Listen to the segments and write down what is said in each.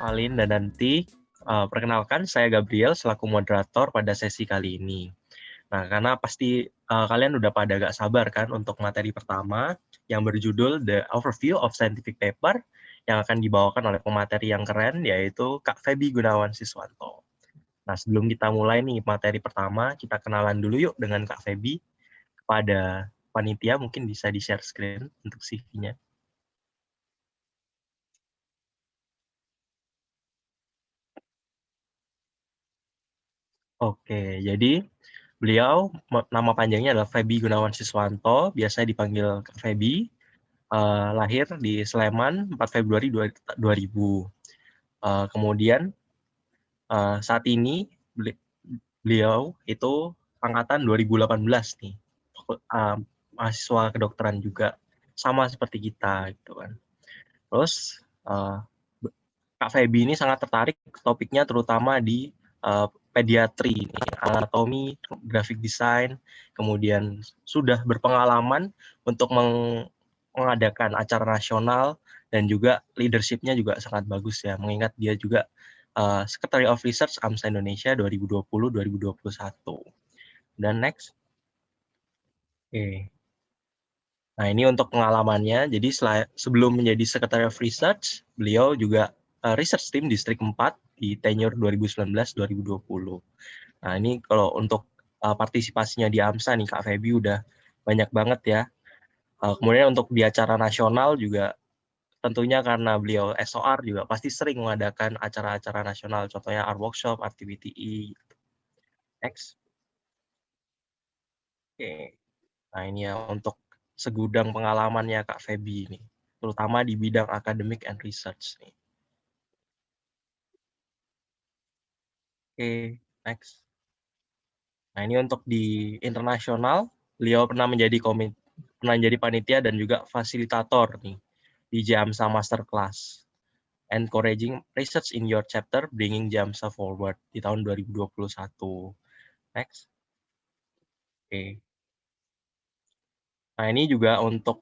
Alin dan nanti perkenalkan saya Gabriel selaku moderator pada sesi kali ini. Nah, karena pasti kalian udah pada gak sabar kan untuk materi pertama yang berjudul The Overview of Scientific Paper yang akan dibawakan oleh pemateri yang keren yaitu Kak Feby Gunawan Siswanto. Nah, sebelum kita mulai nih materi pertama, kita kenalan dulu yuk dengan Kak Feby. Kepada panitia mungkin bisa di-share screen untuk CV-nya. Oke, jadi beliau nama panjangnya adalah Feby Gunawan Siswanto, biasa dipanggil Kak Feby. Lahir di Sleman 4 Februari 2000. Kemudian saat ini beliau itu angkatan 2018 nih, mahasiswa kedokteran juga, sama seperti kita gitu kan. Terus Kak Feby ini sangat tertarik topiknya terutama di pediatri, anatomi, graphic design, kemudian sudah berpengalaman untuk mengadakan acara nasional dan juga leadership-nya juga sangat bagus ya, mengingat dia juga Secretary of Research AMSA Indonesia 2020-2021. Dan next. Oke. Nah, ini untuk pengalamannya. Jadi sebelum menjadi Secretary of Research, beliau juga research team Distrik 4 di tenure 2019-2020. Nah, ini kalau untuk partisipasinya di AMSA nih, Kak Feby udah banyak banget ya. Kemudian untuk di acara nasional juga tentunya karena beliau SOR juga pasti sering mengadakan acara-acara nasional, contohnya Art Workshop, Art TBTI. Next. Oke. Nah, ini ya untuk segudang pengalamannya Kak Feby ini, terutama di bidang academic and research nih. Oke, next. Nah, ini untuk di internasional, beliau pernah menjadi panitia dan juga fasilitator nih di JAMSA Masterclass, Encouraging Research in Your Chapter, Bringing JAMSA Forward di tahun 2021. Next. Oke. Nah, ini juga untuk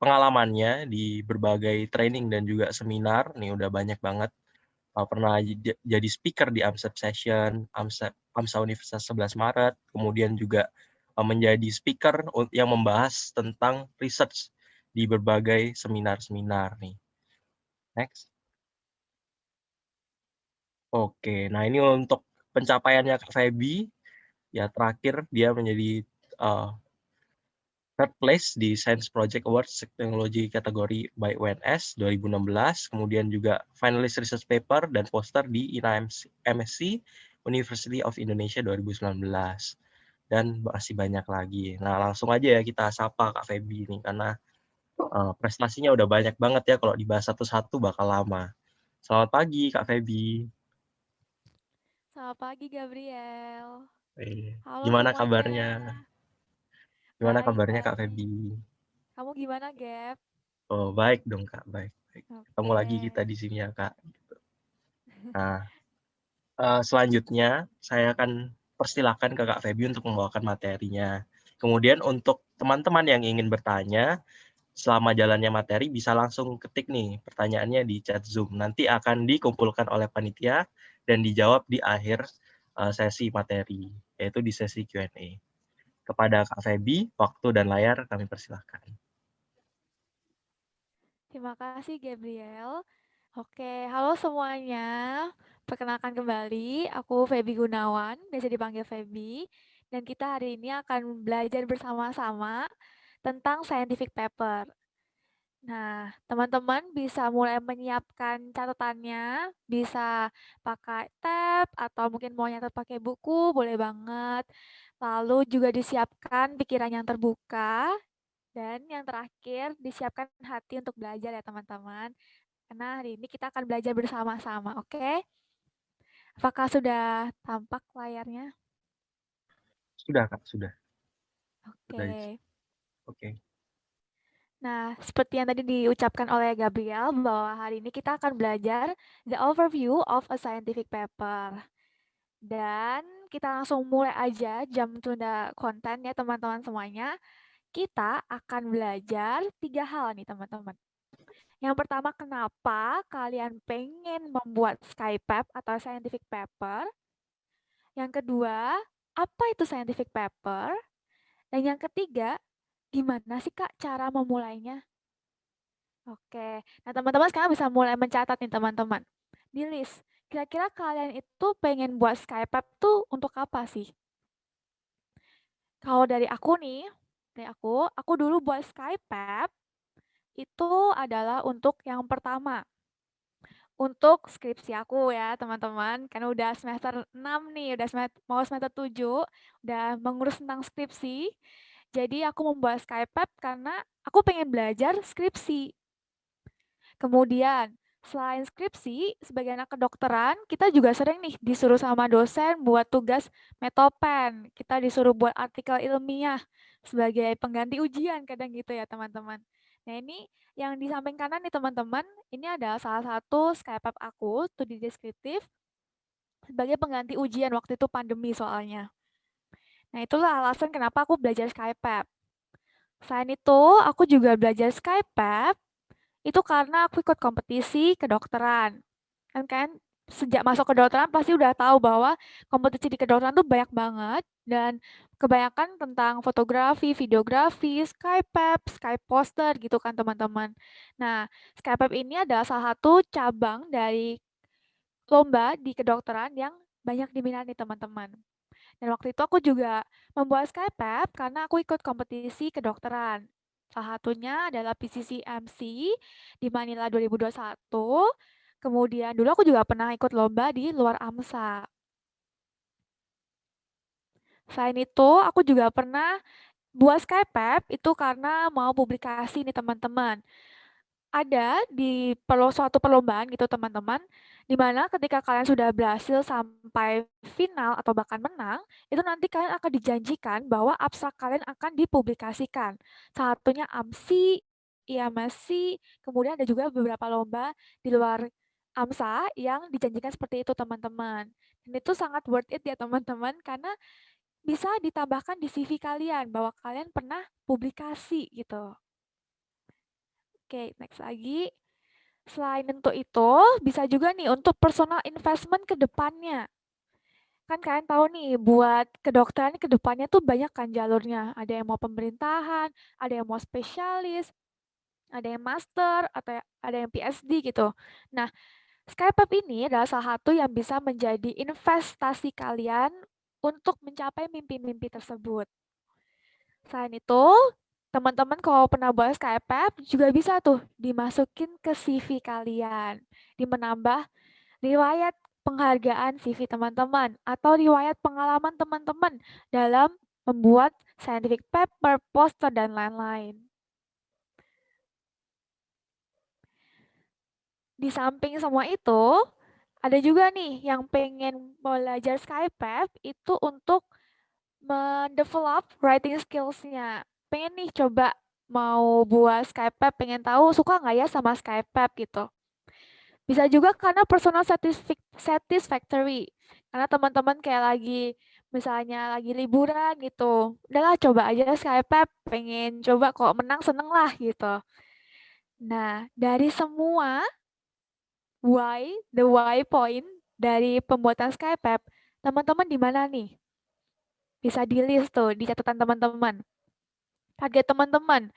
pengalamannya di berbagai training dan juga seminar, nih udah banyak banget. Pernah jadi speaker di AMSEP Session, AMSA Universitas 11 Maret, kemudian juga menjadi speaker yang membahas tentang research di berbagai seminar-seminar nih. Next. Oke, nah ini untuk pencapaiannya Kak Feby, ya terakhir dia menjadi third place di Science Project Awards Teknologi kategori by UNS 2016, kemudian juga finalis research paper dan poster di INA MSc University of Indonesia 2019. Dan masih banyak lagi. Nah, langsung aja ya kita sapa Kak Feby nih, karena prestasinya udah banyak banget ya, kalau dibahas satu-satu bakal lama. Selamat pagi Kak Feby. Selamat pagi Gabriel. Halo Gimana semuanya. kabarnya? Gimana Baik, kabarnya Kak baik. Feby? Kamu gimana, Gap? Oh, baik dong Kak, baik. Ketemu Oke. lagi kita di sini ya Kak. Nah, selanjutnya saya akan persilahkan ke Kak Feby untuk membawakan materinya. Kemudian untuk teman-teman yang ingin bertanya, selama jalannya materi bisa langsung ketik nih pertanyaannya di chat Zoom. Nanti akan dikumpulkan oleh panitia dan dijawab di akhir sesi materi, yaitu di sesi Q&A. Kepada Kak Feby, waktu dan layar kami persilahkan. Terima kasih Gabriel. Oke, halo semuanya. Perkenalkan kembali, aku Feby Gunawan, biasa dipanggil Feby. Dan kita hari ini akan belajar bersama-sama tentang scientific paper. Nah, teman-teman bisa mulai menyiapkan catatannya, bisa pakai tab atau mungkin mau nyatet pakai buku, boleh banget. Lalu juga disiapkan pikiran yang terbuka dan yang terakhir disiapkan hati untuk belajar ya teman-teman. Karena hari ini kita akan belajar bersama-sama, oke? Apakah sudah tampak layarnya? Sudah Kak, sudah. Oke. Oke. Nah, seperti yang tadi diucapkan oleh Gabriel, bahwa hari ini kita akan belajar the overview of a scientific paper. Dan kita langsung mulai aja jam tunda konten ya teman-teman semuanya. Kita akan belajar 3 hal nih teman-teman. Yang pertama, kenapa kalian pengen membuat Skypap atau scientific paper? Yang kedua, apa itu scientific paper? Dan yang ketiga, gimana sih Kak cara memulainya? Oke, nah teman-teman sekarang bisa mulai mencatat nih teman-teman. Di list, kira-kira kalian itu pengen buat Skypap tuh untuk apa sih? Kalau dari aku nih, aku dulu buat Skypap itu adalah untuk yang pertama, untuk skripsi aku ya teman-teman, karena udah semester 6 nih, udah mau semester 7, udah mengurus tentang skripsi. Jadi aku membuat Skypap karena aku pengen belajar skripsi. Kemudian, selain skripsi, sebagai anak kedokteran, kita juga sering nih disuruh sama dosen buat tugas metopen. Kita disuruh buat artikel ilmiah sebagai pengganti ujian kadang gitu ya teman-teman. Nah ini yang di samping kanan nih teman-teman, ini adalah salah satu Skypap aku, studi deskriptif, sebagai pengganti ujian waktu itu pandemi soalnya. Nah itulah alasan kenapa aku belajar Skypap. Selain itu, aku juga belajar Skypap itu karena aku ikut kompetisi kedokteran. Kan sejak masuk kedokteran pasti udah tahu bahwa kompetisi di kedokteran tuh banyak banget dan kebanyakan tentang fotografi, videografi, Skypap, Skyposter gitu kan teman-teman. Nah, Skypap ini adalah salah satu cabang dari lomba di kedokteran yang banyak diminati teman-teman. Dan waktu itu aku juga membuat Skypap karena aku ikut kompetisi kedokteran. Salah satunya adalah PCCMC di Manila 2021. Kemudian dulu aku juga pernah ikut lomba di luar AMSA. Selain itu, aku juga pernah buat Skypap itu karena mau publikasi nih teman-teman. Ada di suatu perlombaan gitu teman-teman, di mana ketika kalian sudah berhasil sampai final atau bahkan menang, itu nanti kalian akan dijanjikan bahwa abstrak kalian akan dipublikasikan. Salah satunya AMSI, IMSC, kemudian ada juga beberapa lomba di luar AMSA yang dijanjikan seperti itu teman-teman. Dan itu sangat worth it ya teman-teman, karena bisa ditambahkan di CV kalian bahwa kalian pernah publikasi gitu. Oke, next lagi. Selain untuk itu, bisa juga nih untuk personal investment ke depannya. Kan kalian tahu nih, buat kedokteran ke depannya tuh banyak kan jalurnya. Ada yang mau pemerintahan, ada yang mau spesialis, ada yang master, atau ada yang PhD gitu. Nah, Skypep ini adalah salah satu yang bisa menjadi investasi kalian untuk mencapai mimpi-mimpi tersebut. Selain itu, teman-teman kalau pernah buat Skypep juga bisa tuh dimasukin ke CV kalian. Di menambah riwayat penghargaan CV teman-teman atau riwayat pengalaman teman-teman dalam membuat scientific paper, poster, dan lain-lain. Di samping semua itu, ada juga nih yang pengen belajar Skypep itu untuk mendevelop writing skills-nya. Pengen nih coba mau buat Skypep, pengen tahu suka nggak ya sama Skypep gitu. Bisa juga karena personal satisfactory. Karena teman-teman kayak lagi misalnya lagi liburan gitu. Udahlah coba aja Skypep, pengen coba kok menang seneng lah gitu. Nah, dari semua the why point dari pembuatan Skypep, teman-teman di mana nih? Bisa di list tuh di catatan teman-teman. Target teman-teman,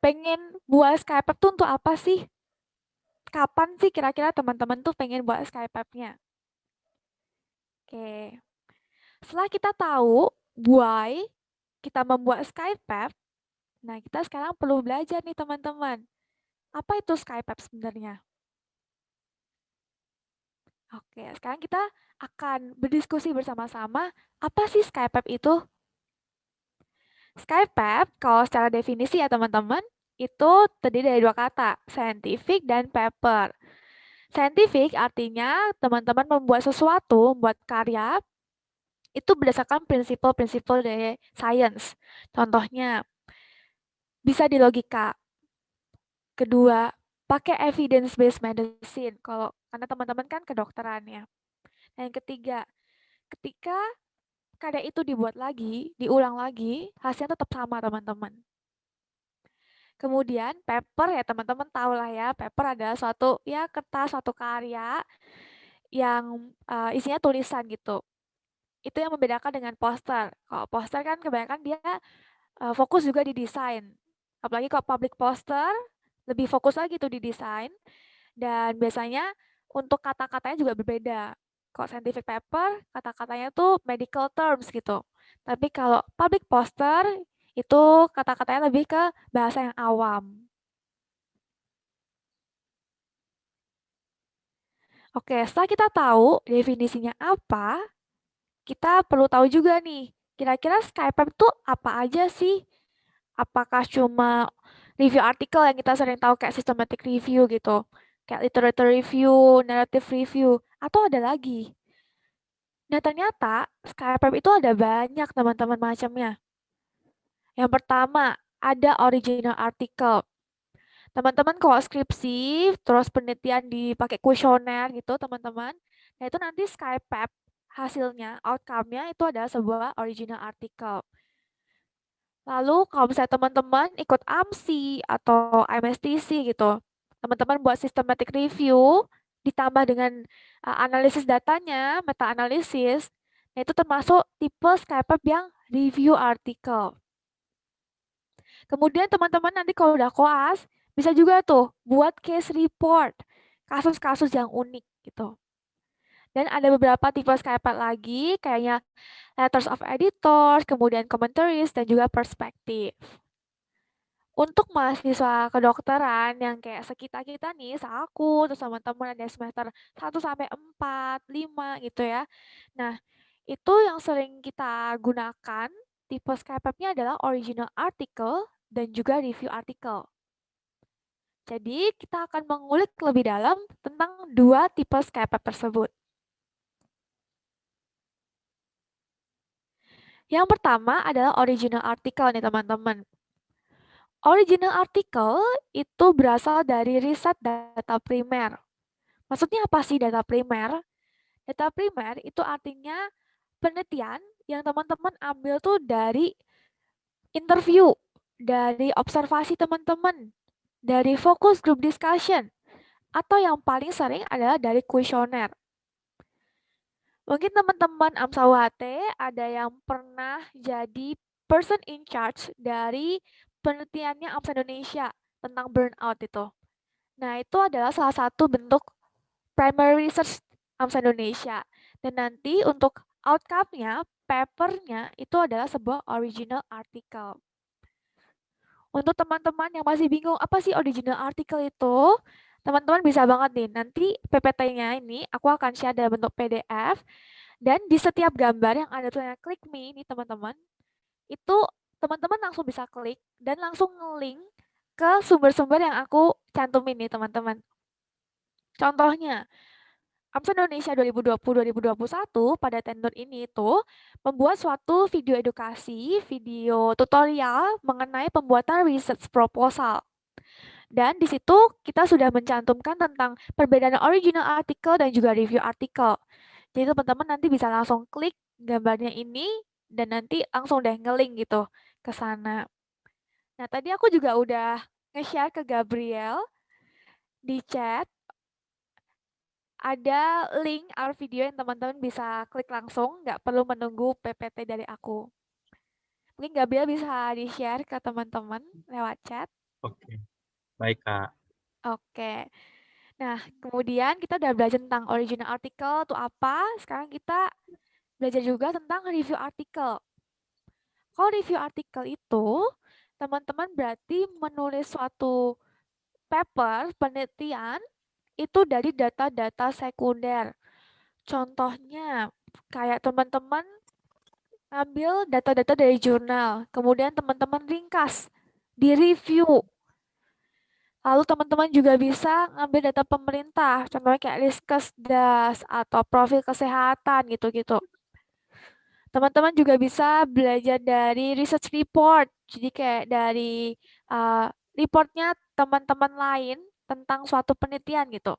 pengen buat Skypep tuh untuk apa sih? Kapan sih kira-kira teman-teman tuh pengen buat Skypep-nya? Oke. Setelah kita tahu why kita membuat Skypep, nah kita sekarang perlu belajar nih teman-teman. Apa itu Skypep sebenarnya? Oke, sekarang kita akan berdiskusi bersama-sama apa sih Skypep itu? Skypep, kalau secara definisi ya teman-teman, itu terdiri dari dua kata, scientific dan paper. Scientific artinya teman-teman membuat sesuatu, membuat karya, itu berdasarkan prinsip-prinsip dari science. Contohnya, bisa di logika. Kedua, pakai evidence-based medicine. Kalau karena teman-teman kan kedokteran ya. Dan yang ketiga, ketika karya itu dibuat lagi, diulang lagi, hasilnya tetap sama teman-teman. Kemudian paper ya teman-teman tahu lah ya, paper adalah suatu ya kertas, suatu karya yang isinya tulisan gitu. Itu yang membedakan dengan poster. Kalau poster kan kebanyakan dia fokus juga di desain. Apalagi kalau public poster lebih fokus lagi tuh di desain dan biasanya untuk kata-katanya juga berbeda. Kalau scientific paper kata-katanya tuh medical terms gitu. Tapi kalau public poster itu kata-katanya lebih ke bahasa yang awam. Oke, setelah kita tahu definisinya apa, kita perlu tahu juga nih, kira-kira Skype itu apa aja sih? Apakah cuma review artikel yang kita sering tahu kayak systematic review gitu, kayak literature review, narrative review, atau ada lagi? Nah, ternyata Skype itu ada banyak teman-teman macamnya. Yang pertama, ada original article. Teman-teman kalau skripsi, terus penelitian dipakai kuesioner gitu, teman-teman. Nah, itu nanti Skype hasilnya, outcome-nya itu adalah sebuah original article. Lalu kalau misalnya teman-teman ikut AMSI atau IMSTC gitu, teman-teman buat systematic review, ditambah dengan analisis datanya, meta-analisis, nah itu termasuk tipe Skype yang review article. Kemudian teman-teman nanti kalau udah koas, bisa juga tuh buat case report, kasus-kasus yang unik gitu. Dan ada beberapa tipe Skype lagi, kayaknya letters of editors, kemudian commentaries, dan juga perspektif. Untuk mahasiswa kedokteran yang kayak sekitar kita nih, aku, terus teman-teman ada semester 1 sampai 4, 5 gitu ya. Nah, itu yang sering kita gunakan, tipe Skype-nya adalah original article dan juga review article. Jadi, kita akan mengulik lebih dalam tentang dua tipe Skype tersebut. Yang pertama adalah original article nih teman-teman. Original article itu berasal dari riset data primer. Maksudnya apa sih data primer? Data primer itu artinya penelitian yang teman-teman ambil tuh dari interview, dari observasi teman-teman, dari focus group discussion, atau yang paling sering adalah dari kuesioner. Mungkin teman-teman AMSA-UHT ada yang pernah jadi person in charge dari penelitiannya AMSA Indonesia tentang burnout itu. Nah, itu adalah salah satu bentuk primary research AMSA Indonesia. Dan nanti untuk outcome-nya, paper-nya itu adalah sebuah original article. Untuk teman-teman yang masih bingung apa sih original article itu, teman-teman bisa banget nih, nanti PPT-nya ini aku akan share dalam bentuk PDF, dan di setiap gambar yang ada tulisannya klik me ini teman-teman, itu teman-teman langsung bisa klik dan langsung nge-link ke sumber-sumber yang aku cantumin nih teman-teman. Contohnya, AMSA Indonesia 2020-2021 pada tenor ini itu membuat suatu video edukasi, video tutorial mengenai pembuatan research proposal. Dan di situ kita sudah mencantumkan tentang perbedaan original article dan juga review article. Jadi teman-teman nanti bisa langsung klik gambarnya ini dan nanti langsung deh nge-link gitu ke sana. Nah, tadi aku juga udah nge-share ke Gabriel di chat. Ada link our video yang teman-teman bisa klik langsung, nggak perlu menunggu PPT dari aku. Mungkin Gabriel bisa di-share ke teman-teman lewat chat. Oke, baik Kak. Oke. Nah, kemudian kita udah belajar tentang original article itu apa. Sekarang kita belajar juga tentang review article. Kalau review article itu, teman-teman berarti menulis suatu paper, penelitian, itu dari data-data sekunder. Contohnya, kayak teman-teman ambil data-data dari jurnal, kemudian teman-teman ringkas, di-review. Lalu teman-teman juga bisa ngambil data pemerintah, contohnya kayak Riskesdas atau profil kesehatan gitu-gitu. Teman-teman juga bisa belajar dari research report, jadi kayak dari reportnya teman-teman lain tentang suatu penelitian gitu.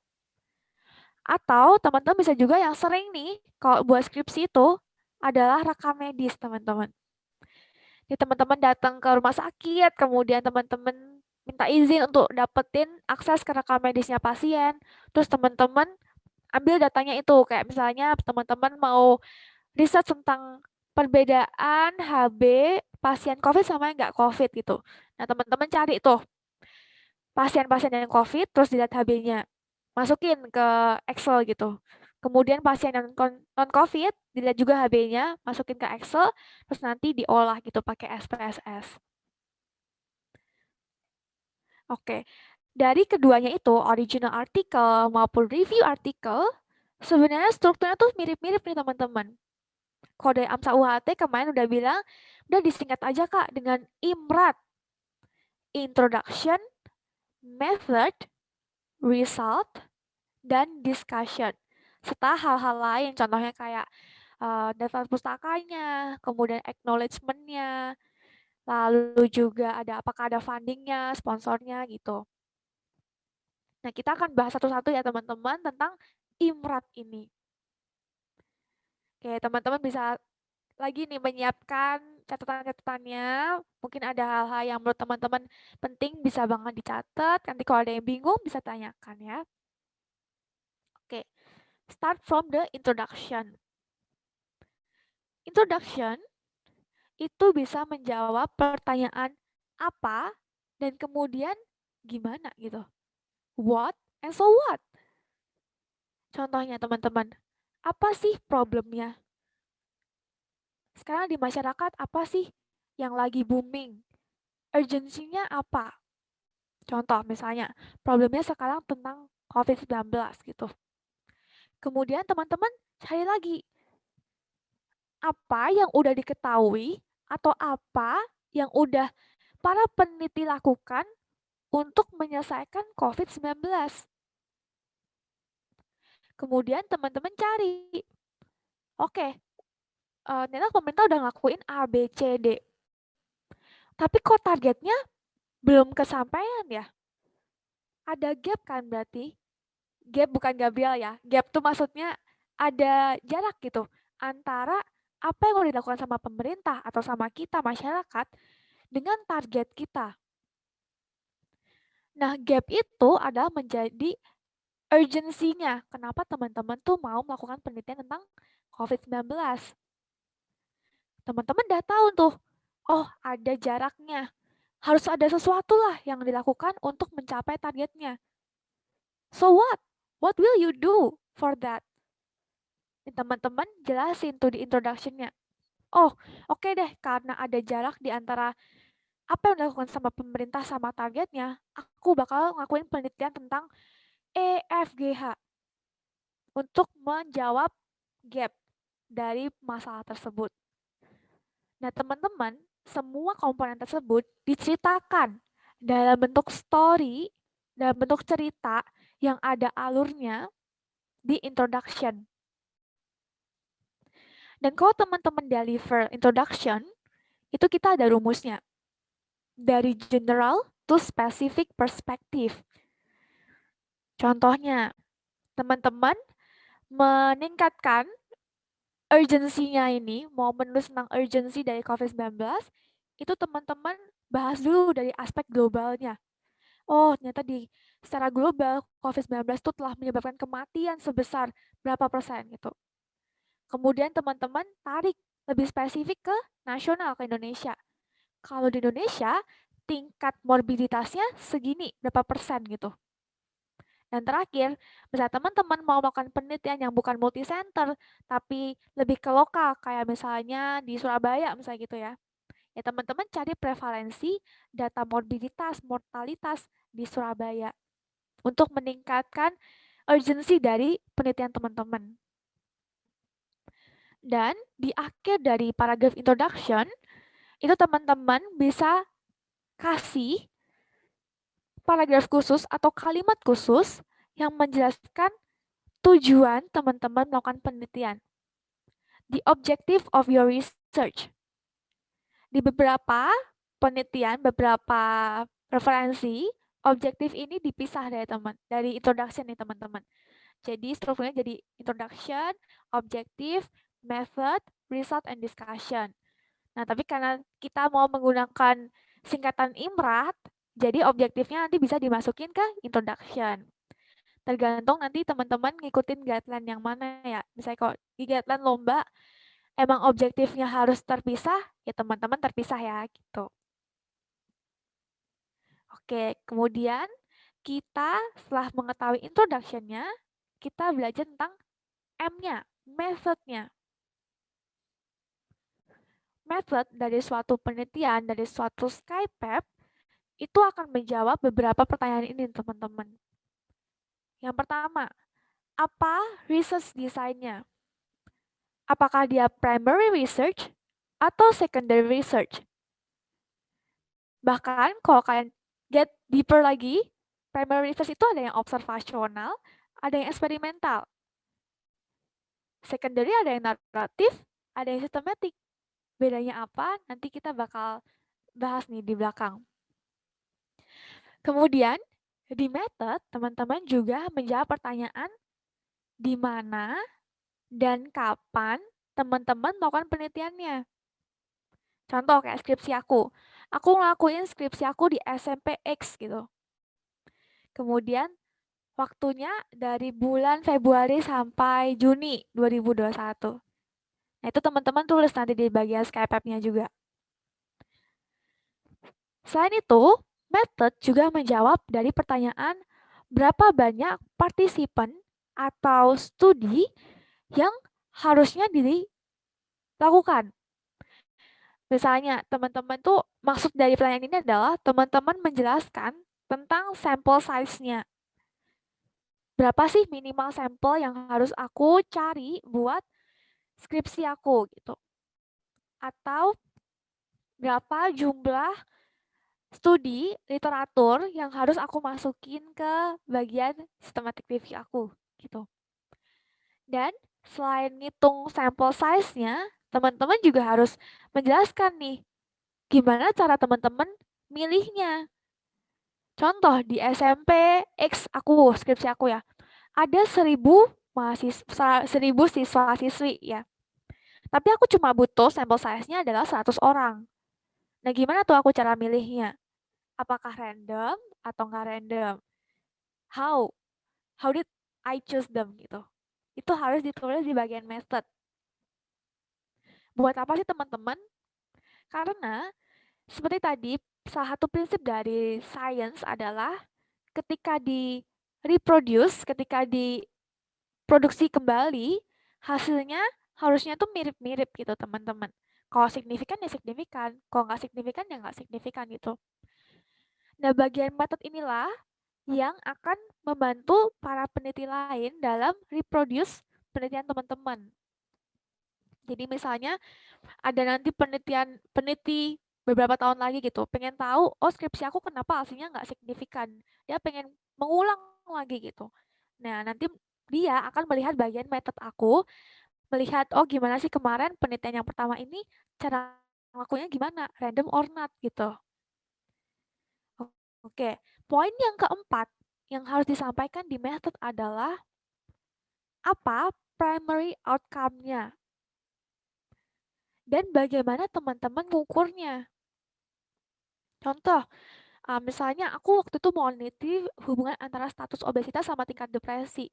Atau teman-teman bisa juga yang sering nih, kalau buat skripsi itu adalah rekam medis teman-teman. Jadi teman-teman datang ke rumah sakit, kemudian teman-teman minta izin untuk dapetin akses ke rekam medisnya pasien. Terus teman-teman ambil datanya itu, kayak misalnya teman-teman mau riset tentang perbedaan HB pasien COVID sama yang nggak COVID gitu. Nah, teman-teman cari tuh pasien-pasien yang COVID, terus dilihat HB-nya. Masukin ke Excel gitu. Kemudian pasien yang non-COVID, dilihat juga HB-nya, masukin ke Excel, terus nanti diolah gitu pakai SPSS. Oke, dari keduanya itu, original artikel maupun review artikel, sebenarnya strukturnya tuh mirip-mirip nih teman-teman. Kalau dari AMSA UHT kemarin udah bilang, udah disingkat aja Kak dengan IMRAT. Introduction, Method, Result, dan Discussion. Serta hal-hal lain, contohnya kayak daftar pustakanya, kemudian acknowledgement-nya, lalu juga ada apakah ada funding-nya, sponsornya gitu. Nah, kita akan bahas satu-satu ya teman-teman tentang IMRAT ini. Oke, teman-teman bisa lagi nih menyiapkan catatan-catatannya. Mungkin ada hal-hal yang menurut teman-teman penting bisa banget dicatat. Nanti kalau ada yang bingung bisa tanyakan ya. Oke, start from the introduction. Introduction itu bisa menjawab pertanyaan apa dan kemudian gimana gitu. What and so what? Contohnya teman-teman, apa sih problemnya? Sekarang di masyarakat apa sih yang lagi booming? Urgensinya apa? Contoh misalnya, problemnya sekarang tentang COVID-19 gitu. Kemudian teman-teman cari lagi, apa yang udah diketahui atau apa yang udah para peneliti lakukan untuk menyelesaikan COVID-19. Kemudian teman-teman cari, oke, ternyata pemerintah udah ngakuin A, B, C, D. Tapi kok targetnya belum kesampaian ya? Ada gap kan berarti? Gap bukan Gabriel ya. Gap tuh maksudnya ada jarak gitu antara apa yang udah dilakukan sama pemerintah atau sama kita masyarakat dengan target kita. Nah, gap itu adalah menjadi urgensinya. Kenapa teman-teman tuh mau melakukan penelitian tentang COVID-19? Teman-teman udah tahu tuh, oh ada jaraknya. Harus ada sesuatu lah yang dilakukan untuk mencapai targetnya. So what? What will you do for that? Teman-teman jelasin tuh di introduction-nya. Oh, oke deh, karena ada jarak di antara apa yang dilakukan sama pemerintah sama targetnya, aku bakal ngakuin penelitian tentang EFGH untuk menjawab gap dari masalah tersebut. Nah, teman-teman, semua komponen tersebut diceritakan dalam bentuk story, dalam bentuk cerita yang ada alurnya di introduction. Dan kalau teman-teman deliver introduction, itu kita ada rumusnya. Dari general to specific perspective. Contohnya, teman-teman meningkatkan urgensinya ini, mau menulis tentang urgensi dari COVID-19, itu teman-teman bahas dulu dari aspek globalnya. Oh, ternyata secara global COVID-19 itu telah menyebabkan kematian sebesar berapa persen gitu. Kemudian teman-teman tarik lebih spesifik ke nasional, ke Indonesia. Kalau di Indonesia, tingkat morbiditasnya segini, berapa persen gitu. Dan terakhir, misalnya teman-teman mau melakukan penelitian yang bukan multi-center, tapi lebih ke lokal, kayak misalnya di Surabaya misalnya gitu ya. Ya teman-teman cari prevalensi data morbiditas, mortalitas di Surabaya untuk meningkatkan urgensi dari penelitian teman-teman. Dan di akhir dari paragraph introduction, itu teman-teman bisa kasih paragraf khusus atau kalimat khusus yang menjelaskan tujuan teman-teman melakukan penelitian. The objective of your research. Di beberapa penelitian, beberapa referensi, objektif ini dipisah dari introduction nih teman-teman. Jadi strukturnya jadi introduction, objective, method, result, and discussion. Nah, tapi karena kita mau menggunakan singkatan IMRAT, Jadi objektifnya nanti bisa dimasukin ke introduction. Tergantung nanti teman-teman ngikutin guideline yang mana ya. Misalnya kalau di guideline lomba emang objektifnya harus terpisah, ya teman-teman terpisah ya gitu. Oke, kemudian kita setelah mengetahui introduction-nya, kita belajar tentang M-nya, method-nya. Method dari suatu penelitian, dari suatu SkyPep, itu akan menjawab beberapa pertanyaan ini, teman-teman. Yang pertama, apa research design-nya? Apakah dia primary research atau secondary research? Bahkan kalau kalian get deeper lagi, primary research itu ada yang observasional, ada yang eksperimental. Secondary ada yang naratif, ada yang sistematik. Bedanya apa? Nanti kita bakal bahas nih di belakang. Kemudian, di method, teman-teman juga menjawab pertanyaan di mana dan kapan teman-teman melakukan penelitiannya. Contoh kayak skripsi aku. Aku ngelakuin skripsi aku di SMP X gitu. Kemudian waktunya dari bulan Februari sampai Juni 2021. Nah, itu teman-teman tulis nanti di bagian SkyPep-nya juga. Selain itu, method juga menjawab dari pertanyaan berapa banyak partisipan atau studi yang harusnya dilakukan. Misalnya, teman-teman tuh maksud dari pertanyaan ini adalah teman-teman menjelaskan tentang sampel size-nya. Berapa sih minimal sampel yang harus aku cari buat skripsi aku gitu. Atau berapa jumlah studi literatur yang harus aku masukin ke bagian systematic review aku gitu. Dan selain ngitung sampel size-nya, teman-teman juga harus menjelaskan nih gimana cara teman-teman milihnya. Contoh di SMP X aku, skripsi aku ya, ada 1.000 siswa-siswi ya. Tapi aku cuma butuh sampel size-nya adalah 100 orang. Nah, gimana tuh aku cara milihnya? Apakah random atau nggak random? How? How did I choose them gitu? Itu harus ditulis di bagian method. Buat apa sih teman-teman? Karena seperti tadi, salah satu prinsip dari science adalah ketika di reproduce, ketika diproduksi kembali, hasilnya harusnya tuh mirip-mirip gitu teman-teman. Kalau signifikan ya signifikan, kalau nggak signifikan ya nggak signifikan gitu. Nah, bagian method inilah yang akan membantu para peneliti lain dalam reproduce penelitian teman-teman. Jadi misalnya ada nanti peneliti beberapa tahun lagi gitu, pengen tahu, oh skripsi aku kenapa hasilnya nggak signifikan. Dia pengen mengulang lagi gitu. Nah, nanti dia akan melihat bagian method aku, melihat, oh gimana sih kemarin penelitian yang pertama ini, cara ngelakunya gimana, random or not gitu. Oke, poin yang keempat yang harus disampaikan di method adalah apa primary outcome-nya dan bagaimana teman-teman mengukurnya. Contoh, misalnya aku waktu itu mau meneliti hubungan antara status obesitas sama tingkat depresi.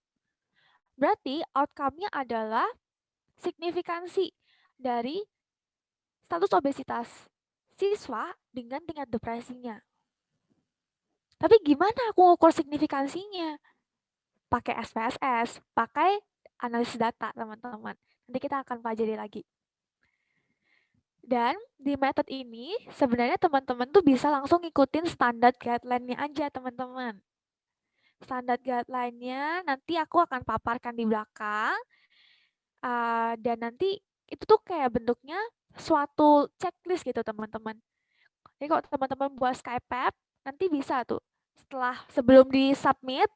Berarti outcome-nya adalah signifikansi dari status obesitas siswa dengan tingkat depresinya. Tapi gimana aku ngukur signifikansinya? Pakai SPSS, pakai analisis data, teman-teman. Nanti kita akan pelajari lagi. Dan di method ini sebenarnya teman-teman tuh bisa langsung ngikutin standar guideline-nya aja, teman-teman. Standar guideline-nya nanti aku akan paparkan di belakang. Dan nanti itu tuh kayak bentuknya suatu checklist gitu, teman-teman. Jadi kalau teman-teman buat SkyPep, nanti bisa tuh sebelum di-submit,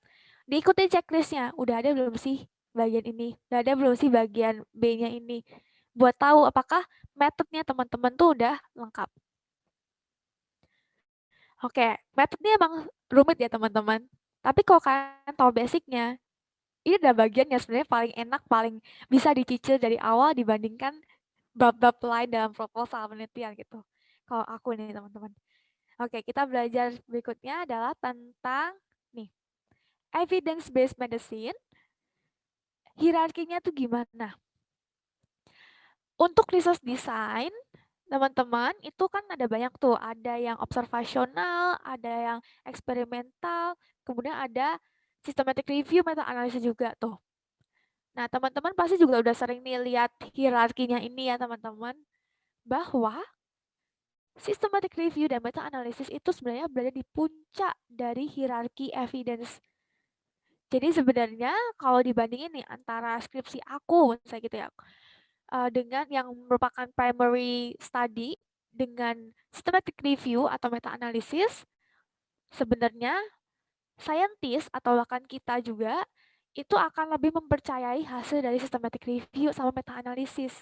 diikuti checklistnya. Udah ada belum sih bagian ini? Udah ada belum sih bagian B-nya ini? Buat tahu apakah metodenya teman-teman tuh udah lengkap. Oke, metodenya emang rumit ya teman-teman. Tapi kalau kalian tahu basicnya, ini udah bagian yang sebenarnya paling enak, paling bisa dicicil dari awal dibandingkan bab-bab lain dalam proposal penelitian gitu. Kalau aku ini teman-teman. Oke, kita belajar berikutnya adalah tentang nih, evidence-based medicine. Hierarkinya tuh gimana? Untuk research design, teman-teman, itu kan ada banyak tuh. Ada yang observasional, ada yang eksperimental, kemudian ada systematic review, meta-analisis juga tuh. Nah, teman-teman pasti juga udah sering nih lihat hierarkinya ini ya, teman-teman. Bahwa systematic review dan meta-analisis itu sebenarnya berada di puncak dari hierarki evidence. Jadi sebenarnya kalau dibandingin nih antara skripsi aku, misalnya gitu ya, dengan yang merupakan primary study dengan systematic review atau meta-analisis, sebenarnya scientist atau bahkan kita juga itu akan lebih mempercayai hasil dari systematic review sama meta-analisis.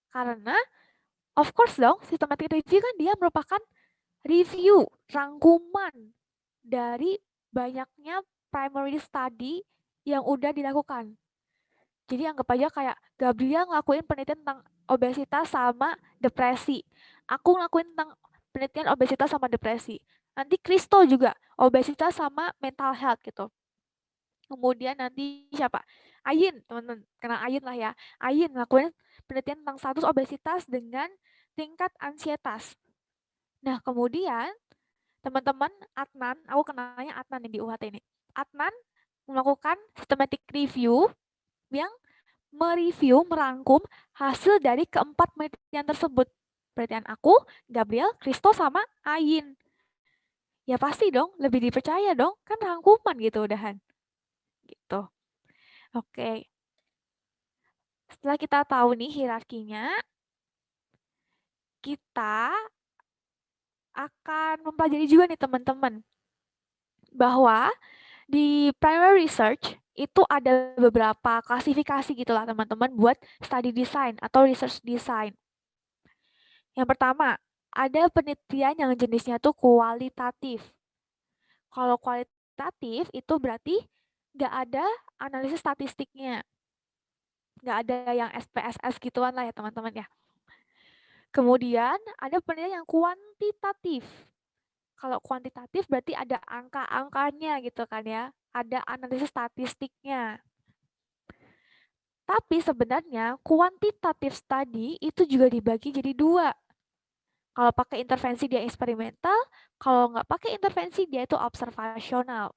Karena of course dong, systematic review kan dia merupakan review, rangkuman dari banyaknya primary study yang udah dilakukan. Jadi anggap aja kayak Gabriel ngelakuin penelitian tentang obesitas sama depresi. Aku ngelakuin tentang penelitian obesitas sama depresi. Nanti Kristo juga obesitas sama mental health gitu. Kemudian nanti siapa? Ayin, teman-teman. Kena Ayin lah ya. Ayin ngelakuin penelitian tentang status obesitas dengan tingkat ansietas. Nah, kemudian teman-teman Adnan, aku kenalnya Adnan nih di UHT ini. Adnan melakukan systematic review yang mereview, merangkum hasil dari keempat penelitian tersebut. Penelitian aku, Gabriel, Kristo, sama Ayin. Ya pasti dong, lebih dipercaya dong. Kan rangkuman gitu udahan. Gitu. Oke. Setelah kita tahu nih hierarkinya, kita akan mempelajari juga nih teman-teman. Bahwa di primary research itu ada beberapa klasifikasi gitulah teman-teman buat study design atau research design. Yang pertama, ada penelitian yang jenisnya tuh kualitatif. Kalau kualitatif itu berarti nggak ada analisis statistiknya. Nggak ada yang SPSS gituan lah ya teman-teman ya. Kemudian ada penelitian yang kuantitatif. Kalau kuantitatif berarti ada angka-angkanya gitu kan ya. Ada analisis statistiknya. Tapi sebenarnya kuantitatif study itu juga dibagi jadi dua. Kalau pakai intervensi dia eksperimental, kalau nggak pakai intervensi dia itu observasional.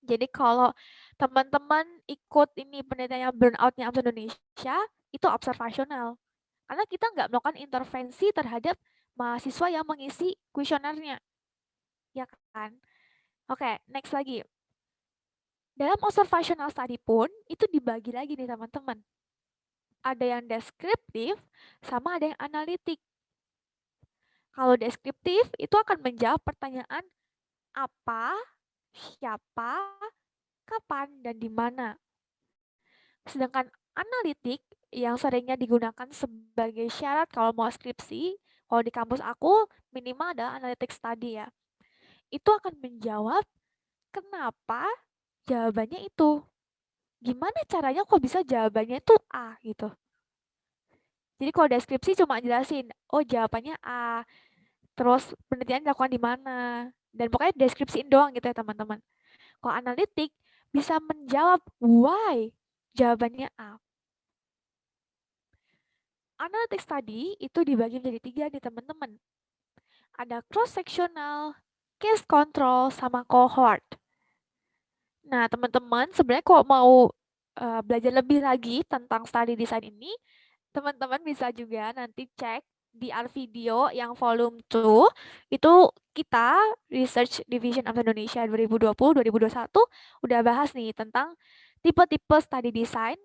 Jadi kalau teman-teman ikut ini penelitian burnout-nya Amsa Indonesia, itu observasional. Karena kita nggak melakukan intervensi terhadap mahasiswa yang mengisi kuesionernya. Ya kan? Oke, next lagi. Dalam observational study pun, itu dibagi lagi nih teman-teman. Ada yang deskriptif, sama ada yang analitik. Kalau deskriptif, itu akan menjawab pertanyaan apa, siapa, kapan, dan di mana. Sedangkan analitik yang seringnya digunakan sebagai syarat kalau mau skripsi, kalau di kampus aku minimal adalah analytic study ya. Itu akan menjawab kenapa jawabannya itu. Gimana caranya kok bisa jawabannya itu A gitu. Jadi kalau deskripsi cuma jelasin, oh jawabannya A, terus penelitian dilakukan di mana, dan pokoknya deskripsiin doang gitu ya teman-teman. Kalau analitik bisa menjawab why jawabannya A. Analytic study itu dibagi menjadi tiga nih teman-teman. Ada cross-sectional, case control, sama cohort. Nah teman-teman sebenarnya kalau mau belajar lebih lagi tentang study design ini, teman-teman bisa juga nanti cek di video yang volume 2, itu kita Research Division of Indonesia 2020-2021 udah bahas nih tentang tipe-tipe study design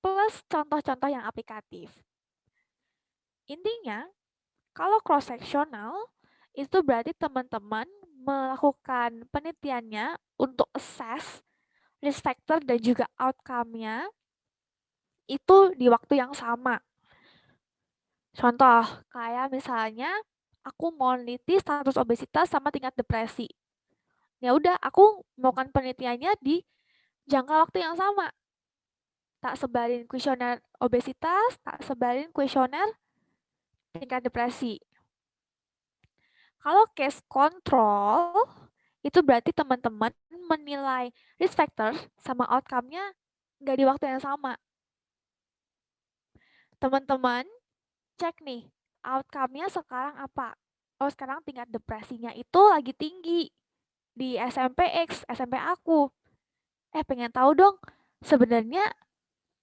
plus contoh-contoh yang aplikatif. Intinya, kalau cross-sectional, itu berarti teman-teman melakukan penelitiannya untuk assess risk factor dan juga outcome-nya itu di waktu yang sama. Contoh, kayak misalnya aku mau neliti status obesitas sama tingkat depresi. Ya udah, aku melakukan penelitiannya di jangka waktu yang sama. Tak sebarin kuesioner obesitas, tak sebarin kuesioner tingkat depresi. Kalau case control, itu berarti teman-teman menilai risk factor sama outcome-nya nggak di waktu yang sama. Teman-teman cek nih, outcome-nya sekarang apa? Oh, sekarang tingkat depresinya itu lagi tinggi di SMP X, SMP aku. Pengen tahu dong, sebenarnya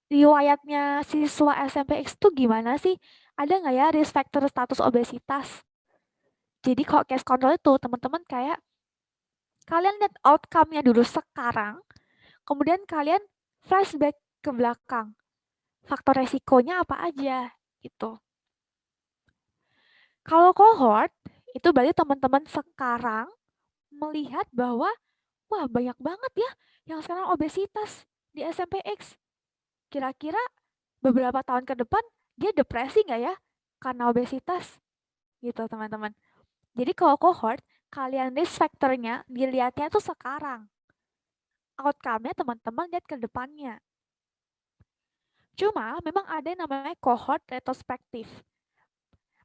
riwayatnya siswa SMP X tuh gimana sih? Ada nggak ya risk factor status obesitas? Jadi kalau case control itu teman-teman kayak kalian lihat outcome-nya dulu sekarang, kemudian kalian flashback ke belakang. Faktor resikonya apa aja gitu. Kalau cohort, itu berarti teman-teman sekarang melihat bahwa wah banyak banget ya yang sekarang obesitas di SMPX. Kira-kira beberapa tahun ke depan dia depresi nggak ya karena obesitas gitu teman-teman. Jadi kalau cohort, kalian risk factor-nya dilihatnya tuh sekarang. Outcome-nya teman-teman lihat ke depannya. Cuma memang ada yang namanya cohort retrospektif.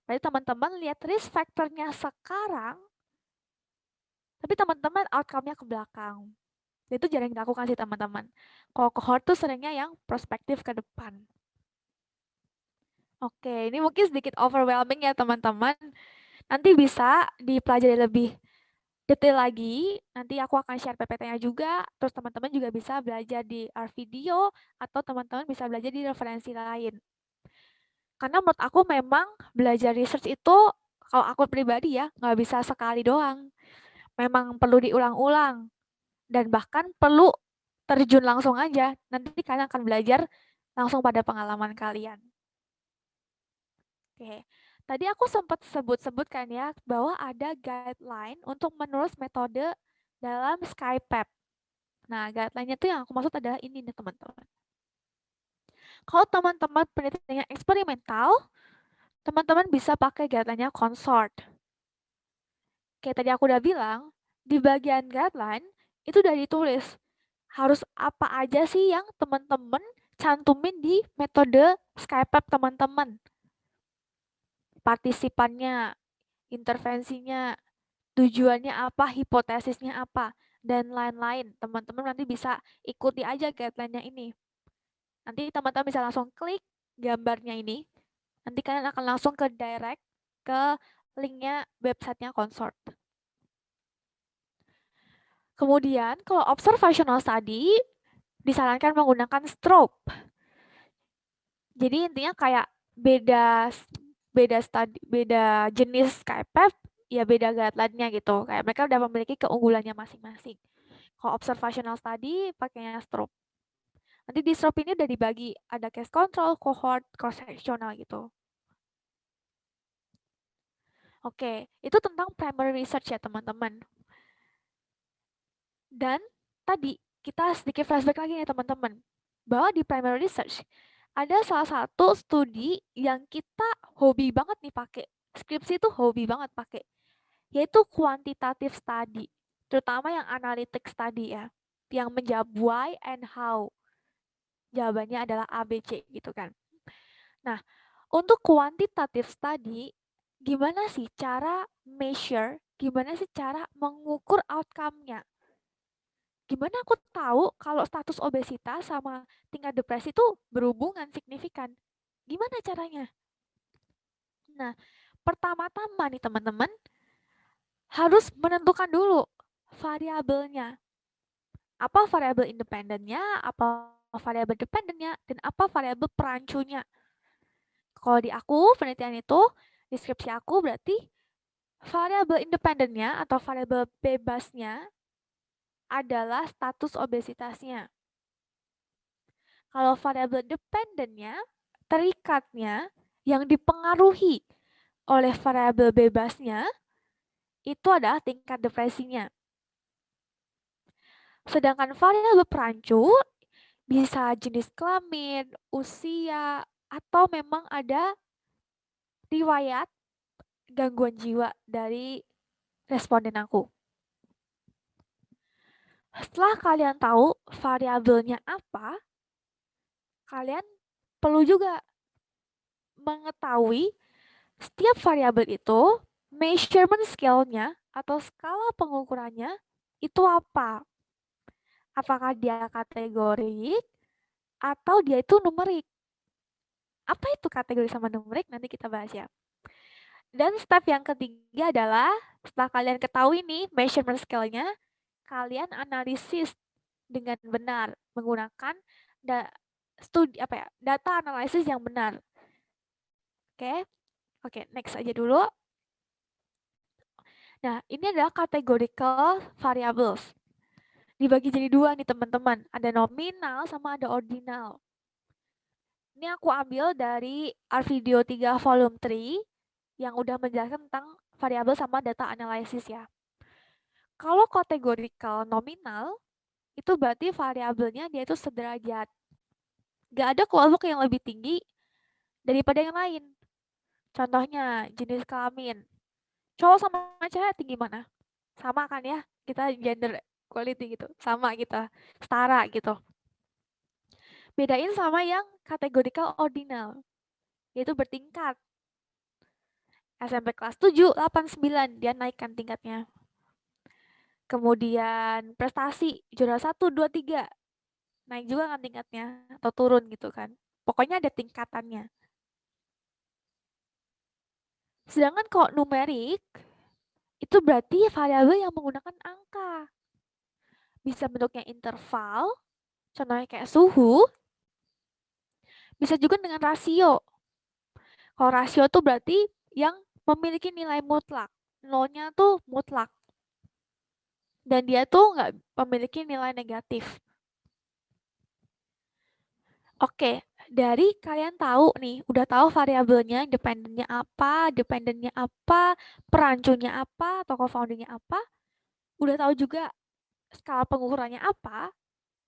Berarti teman-teman lihat risk factor-nya sekarang, tapi teman-teman outcome-nya ke belakang. Itu jarang dilakukan sih teman-teman. Kalau cohort tuh seringnya yang prospektif ke depan. Oke, ini mungkin sedikit overwhelming ya teman-teman. Nanti bisa dipelajari lebih detail lagi. Nanti aku akan share PPT-nya juga. Terus teman-teman juga bisa belajar di our video atau teman-teman bisa belajar di referensi lain. Karena menurut aku memang belajar research itu kalau aku pribadi ya nggak bisa sekali doang. Memang perlu diulang-ulang dan bahkan perlu terjun langsung aja. Nanti kalian akan belajar langsung pada pengalaman kalian. Oke, tadi aku sempat sebut-sebutkan ya bahwa ada guideline untuk menulis metode dalam SkyPep. Nah, guideline-nya tuh yang aku maksud adalah ini nih teman-teman. Kalau teman-teman penelitiannya eksperimental, teman-teman bisa pakai guideline-nya consort. Kayak tadi aku udah bilang, di bagian guideline itu udah ditulis harus apa aja sih yang teman-teman cantumin di metode SkyPep teman-teman. Partisipannya, intervensinya, tujuannya apa, hipotesisnya apa, dan lain-lain. Teman-teman nanti bisa ikuti aja guideline-nya ini. Nanti teman-teman bisa langsung klik gambarnya ini. Nanti kalian akan langsung ke direct ke linknya websitenya Consort. Kemudian kalau observational study disarankan menggunakan strobe. Jadi intinya kayak beda beda jenis KPF ya beda guideline-nya gitu. Kayak mereka udah memiliki keunggulannya masing-masing. Kalau observational study pakainya strobe. Nanti di strobe ini udah dibagi ada case control, cohort, cross-sectional gitu. Oke, itu tentang primary research ya teman-teman. Dan tadi kita sedikit flashback lagi nih teman-teman. Bahwa di primary research ada salah satu studi yang kita hobi banget nih pakai. Skripsi itu hobi banget pakai. Yaitu quantitative study. Terutama yang analytic study ya. Yang menjawab why and how. Jawabannya adalah A, B, C gitu kan. Nah, untuk quantitative study, gimana sih cara measure, gimana sih cara mengukur outcome-nya? Gimana aku tahu kalau status obesitas sama tingkat depresi itu berhubungan signifikan? Gimana caranya? Nah, pertama-tama nih teman-teman, harus menentukan dulu variabelnya. Apa variabel independennya, apa variabel dependennya, dan apa variabel perancunya. Kalau di aku, penelitian itu, deskripsi aku berarti variabel independennya atau variabel bebasnya adalah status obesitasnya. Kalau variabel dependennya, terikatnya yang dipengaruhi oleh variabel bebasnya itu adalah tingkat depresinya. Sedangkan variabel perancu bisa jenis kelamin, usia, atau memang ada riwayat gangguan jiwa dari responden aku. Setelah kalian tahu variabelnya apa, kalian perlu juga mengetahui setiap variabel itu measurement scale-nya atau skala pengukurannya itu apa? Apakah dia kategorik atau dia itu numerik? Apa itu kategori sama numerik? Nanti kita bahas ya. Dan step yang ketiga adalah setelah kalian ketahui nih measurement scale-nya, kalian analisis dengan benar menggunakan data analisis yang benar. Oke. Oke, next aja dulu. Nah, ini adalah categorical variables. Dibagi jadi dua nih teman-teman. Ada nominal sama ada ordinal. Ini aku ambil dari RVideo 3 volume 3 yang udah menjelaskan tentang variabel sama data analysis ya. Kalau categorical nominal, itu berarti variabelnya dia itu sederajat. Gak ada kelompok yang lebih tinggi daripada yang lain. Contohnya jenis kelamin. Cowok sama cewek tinggi mana? Sama kan ya? Kita gender equality gitu. Sama kita. Setara gitu. Bedain sama yang categorical ordinal. Yaitu bertingkat. SMP kelas 7, 8, 9. Dia naikkan tingkatnya. Kemudian prestasi. Juara 1, 2, 3. Naik juga kan tingkatnya. Atau turun gitu kan. Pokoknya ada tingkatannya. Sedangkan kalau numerik, itu berarti variabel yang menggunakan angka. Bisa bentuknya interval, contohnya kayak suhu, bisa juga dengan rasio. Kalau rasio tuh berarti yang memiliki nilai mutlak. Nolnya tuh mutlak. Dan dia tuh nggak memiliki nilai negatif. Oke, dari kalian tahu nih, udah tahu variabelnya, dependennya apa, perancunya apa, atau co-foundingnya apa, udah tahu juga skala pengukurannya apa,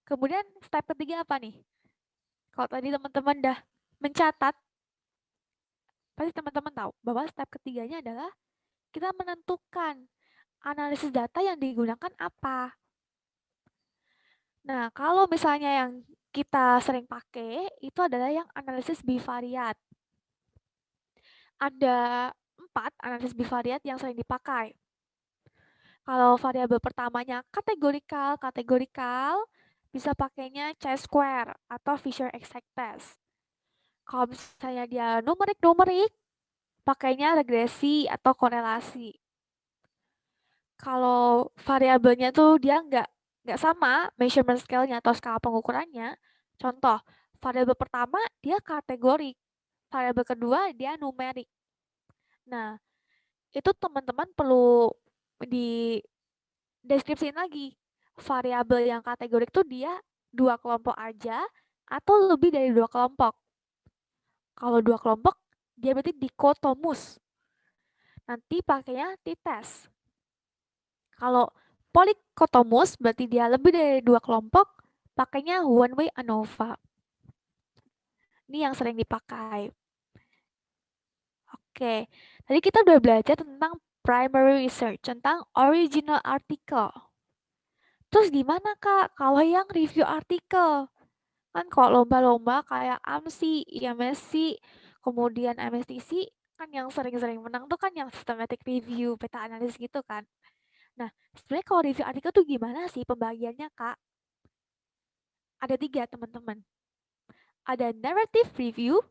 kemudian step ketiga apa nih? Kalau tadi teman-teman dah mencatat, pasti teman-teman tahu bahwa step ketiganya adalah kita menentukan analisis data yang digunakan apa. Nah, kalau misalnya yang kita sering pakai, itu adalah yang analisis bivariat. Ada 4 analisis bivariat yang sering dipakai. Kalau variabel pertamanya kategorikal, bisa pakainya chi-square atau Fisher-Exact test. Kalau misalnya dia numerik, pakainya regresi atau korelasi. Kalau variabelnya tuh dia nggak sama measurement scale-nya atau skala pengukurannya. Contoh, variabel pertama dia kategorik, variabel kedua dia numerik. Nah, itu teman-teman perlu di deskripsiin lagi. Variabel yang kategorik tuh dia 2 kelompok aja atau lebih dari 2 kelompok. Kalau 2 kelompok, dia berarti dikotomus. Nanti pakainya t-test. Kalau polikotomus berarti dia lebih dari 2 kelompok, pakainya one way ANOVA. Ini yang sering dipakai. Oke, tadi kita udah belajar tentang primary research, tentang original article. Terus gimana Kak kalau yang review artikel? Kan kalau lomba-lomba kayak AMSI, IMSC, kemudian MSTC, kan yang sering-sering menang tuh kan yang systematic review, meta analysis gitu kan. Nah, sebenarnya kalau review artikel tuh gimana sih pembagiannya Kak? Ada 3 teman-teman. Ada narrative review,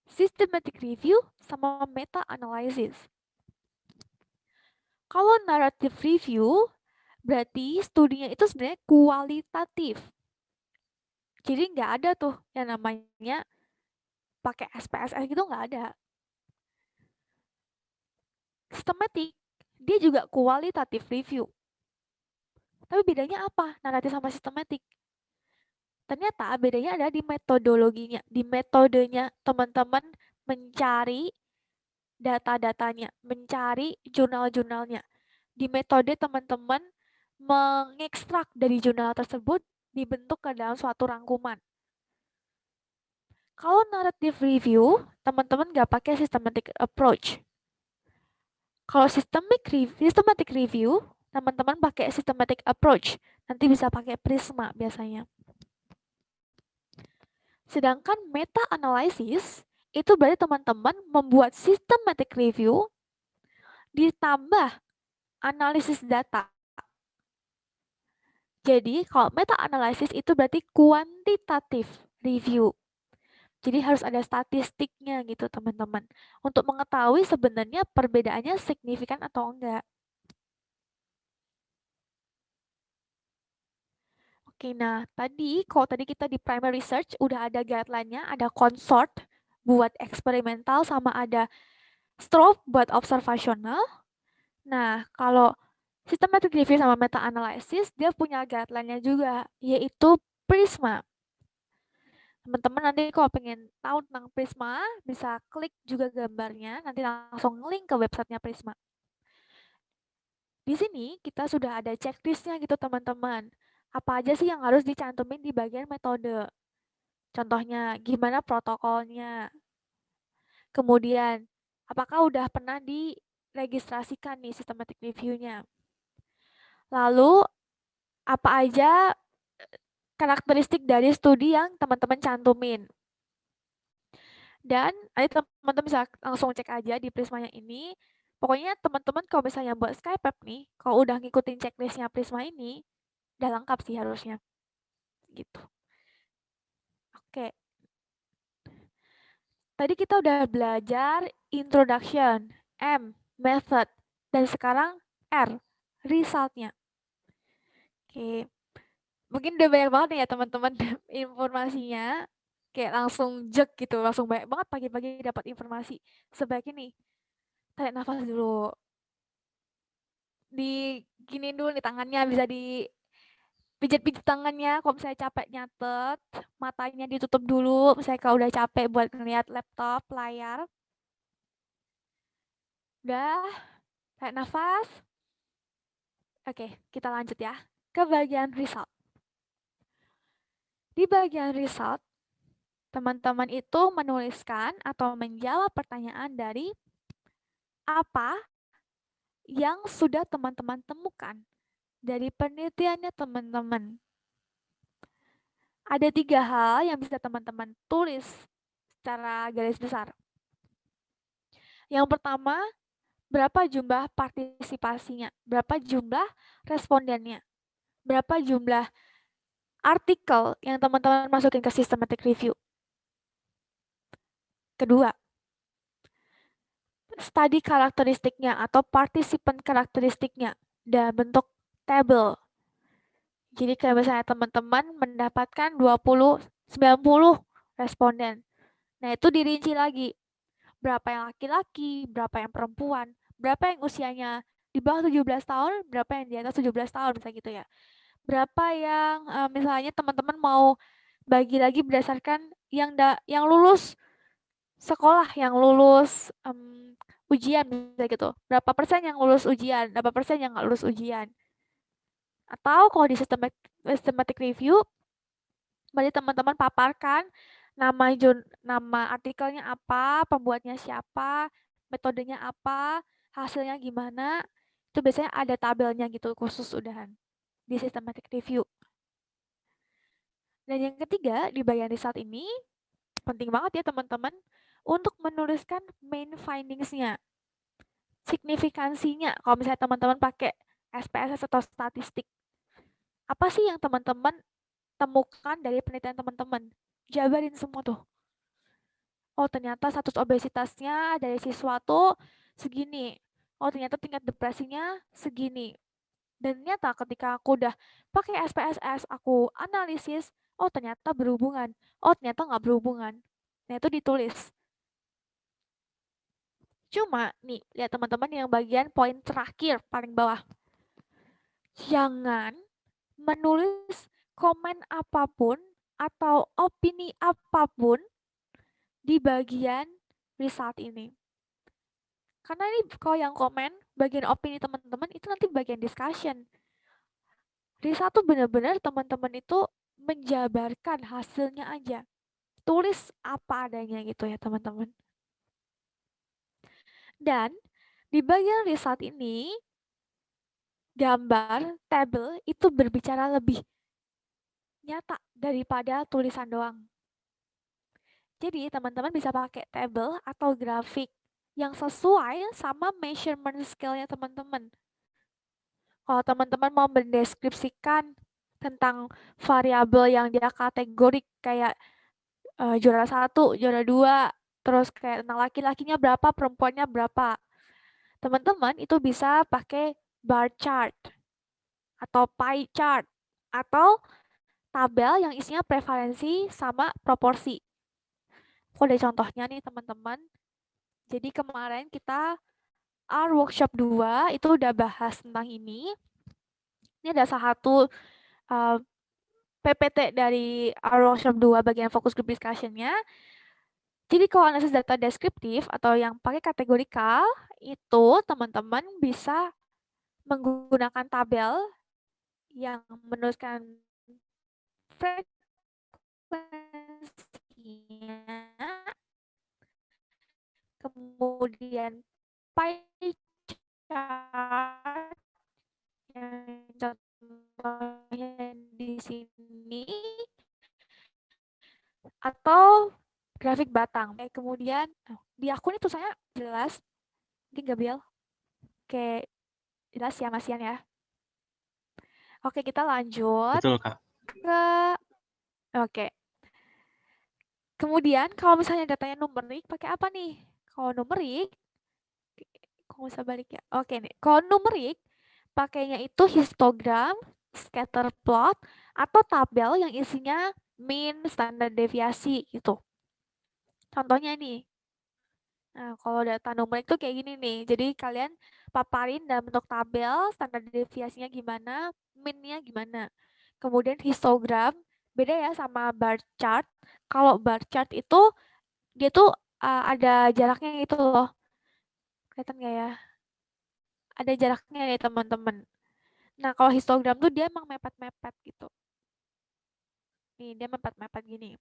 systematic review, sama meta analysis. Kalau narrative review, berarti studinya itu sebenarnya kualitatif. Jadi nggak ada tuh yang namanya pakai SPSS gitu, nggak ada. Systematic, dia juga kualitatif review. Tapi bedanya apa naratif sama systematic? Ternyata bedanya ada di metodologinya, di metodenya teman-teman mencari data-datanya, mencari jurnal-jurnalnya. Di metode teman-teman mengekstrak dari jurnal tersebut dibentuk ke dalam suatu rangkuman. Kalau narrative review, teman-teman nggak pakai systematic approach. Kalau systematic review, teman-teman pakai systematic approach. Nanti bisa pakai Prisma biasanya. Sedangkan meta analysis itu berarti teman-teman membuat systematic review ditambah analisis data. Jadi kalau meta-analisis itu berarti kuantitatif review. Jadi harus ada statistiknya gitu teman-teman. Untuk mengetahui sebenarnya perbedaannya signifikan atau enggak. Oke, nah kalau tadi kita di primary research udah ada guideline-nya, ada consort buat eksperimental sama ada strobe buat observasional. Nah, kalau systematic review sama meta-analysis, dia punya guideline-nya juga, yaitu PRISMA. Teman-teman nanti kalau pengen tahu tentang Prisma, bisa klik juga gambarnya, nanti langsung link ke websitenya Prisma. Di sini kita sudah ada checklistnya gitu teman-teman. Apa aja sih yang harus dicantumin di bagian metode? Contohnya, gimana protokolnya? Kemudian, apakah udah pernah diregistrasikan nih systematic review-nya? Lalu, apa aja karakteristik dari studi yang teman-teman cantumin? Dan nanti teman-teman bisa langsung cek aja di Prismanya ini. Pokoknya teman-teman kalau misalnya buat Skype nih, kalau udah ngikutin checklistnya Prisma ini, udah lengkap sih harusnya. Gitu. Oke. Tadi kita udah belajar introduction, M, method, dan sekarang R, resultnya. Oke. Mungkin udah banyak banget nih ya teman-teman informasinya. Kayak langsung jek gitu, langsung banyak banget pagi-pagi dapat informasi. Sebaiknya nih, tarik nafas dulu, diginiin dulu nih tangannya, bisa dipijat-pijat tangannya kalau misalnya capek nyatet, matanya ditutup dulu misalnya kalau udah capek buat ngeliat laptop, layar. Udah, tarik nafas. Oke, kita lanjut ya ke bagian result. Di bagian result, teman-teman itu menuliskan atau menjawab pertanyaan dari apa yang sudah teman-teman temukan dari penelitiannya teman-teman. Ada 3 hal yang bisa teman-teman tulis secara garis besar. Yang pertama, berapa jumlah partisipasinya, berapa jumlah respondennya, berapa jumlah artikel yang teman-teman masukin ke systematic review. Kedua, study karakteristiknya atau participant karakteristiknya dalam bentuk table. Jadi kayak misalnya teman-teman mendapatkan 20, 90 responden. Nah, itu dirinci lagi. Berapa yang laki-laki, berapa yang perempuan, berapa yang usianya di bawah 17 tahun, berapa yang di atas 17 tahun, misalnya gitu ya. Berapa yang misalnya teman-teman mau bagi lagi berdasarkan yang lulus sekolah, yang lulus ujian, misalnya gitu. Berapa persen yang lulus ujian, berapa persen yang nggak lulus ujian. Atau kalau di systematic review, berarti teman-teman paparkan nama artikelnya apa, pembuatnya siapa, metodenya apa, hasilnya gimana. Itu biasanya ada tabelnya gitu khusus udahan di systematic review. Dan yang ketiga, di bagian result ini penting banget ya teman-teman untuk menuliskan main findings-nya, signifikansinya. Kalau misalnya teman-teman pakai SPSS atau statistik, apa sih yang teman-teman temukan dari penelitian teman-teman? Jabarin semua tuh. Oh, ternyata status obesitasnya dari siswa tuh segini. Oh, ternyata tingkat depresinya segini. Dan ternyata ketika aku udah pakai SPSS, aku analisis, oh ternyata berhubungan. Oh, ternyata nggak berhubungan. Nah, itu ditulis. Cuma nih, lihat teman-teman yang bagian poin terakhir paling bawah. Jangan menulis komen apapun atau opini apapun di bagian result ini. Karena ini kalau yang komen, bagian opini teman-teman itu nanti bagian discussion. Result tuh benar-benar teman-teman itu menjabarkan hasilnya aja. Tulis apa adanya gitu ya teman-teman. Dan di bagian result ini, gambar, tabel itu berbicara lebih nyata daripada tulisan doang. Jadi teman-teman bisa pakai tabel atau grafik. yang sesuai sama measurement scale-nya teman-teman. Kalau teman-teman mau mendeskripsikan tentang variabel yang dia kategorik kayak juara 1, juara 2, terus kayak tentang laki-lakinya berapa, perempuannya berapa. Teman-teman itu bisa pakai bar chart atau pie chart atau tabel yang isinya prevalensi sama proporsi. Aku ada contohnya nih teman-teman. Jadi kemarin kita workshop 2 itu udah bahas tentang ini. Ini ada salah satu PPT dari workshop 2 bagian fokus group discussion-nya. Jadi kalau analisis data deskriptif atau yang pakai kategorikal, itu teman-teman bisa menggunakan tabel yang menuliskan frekuensinya, kemudian pie chart yang contohnya di sini, atau grafik batang. Kemudian di akun itu saya jelas, mungkin Gabriel. Oke, jelas ya Mas Ian ya. Oke, kita lanjut Betul, Kak. ke oke. Kemudian kalau misalnya datanya numerik, pakai apa nih? Kalau numerik, kok bisa balik ya? Oke nih, kalau numerik, pakainya itu histogram, scatter plot, atau tabel yang isinya mean, standar deviasi gitu. Contohnya nih, nah kalau data numerik tuh kayak gini nih, jadi kalian paparin dalam bentuk tabel, standar deviasinya gimana, mean-nya gimana. Kemudian histogram, beda ya sama bar chart. Kalau bar chart itu, dia tuh ada jaraknya gitu loh. Kelihatan nggak ya? Ada jaraknya nih teman-teman. Nah, kalau histogram tuh dia emang mepet-mepet gitu. Nih, dia mepet-mepet gini.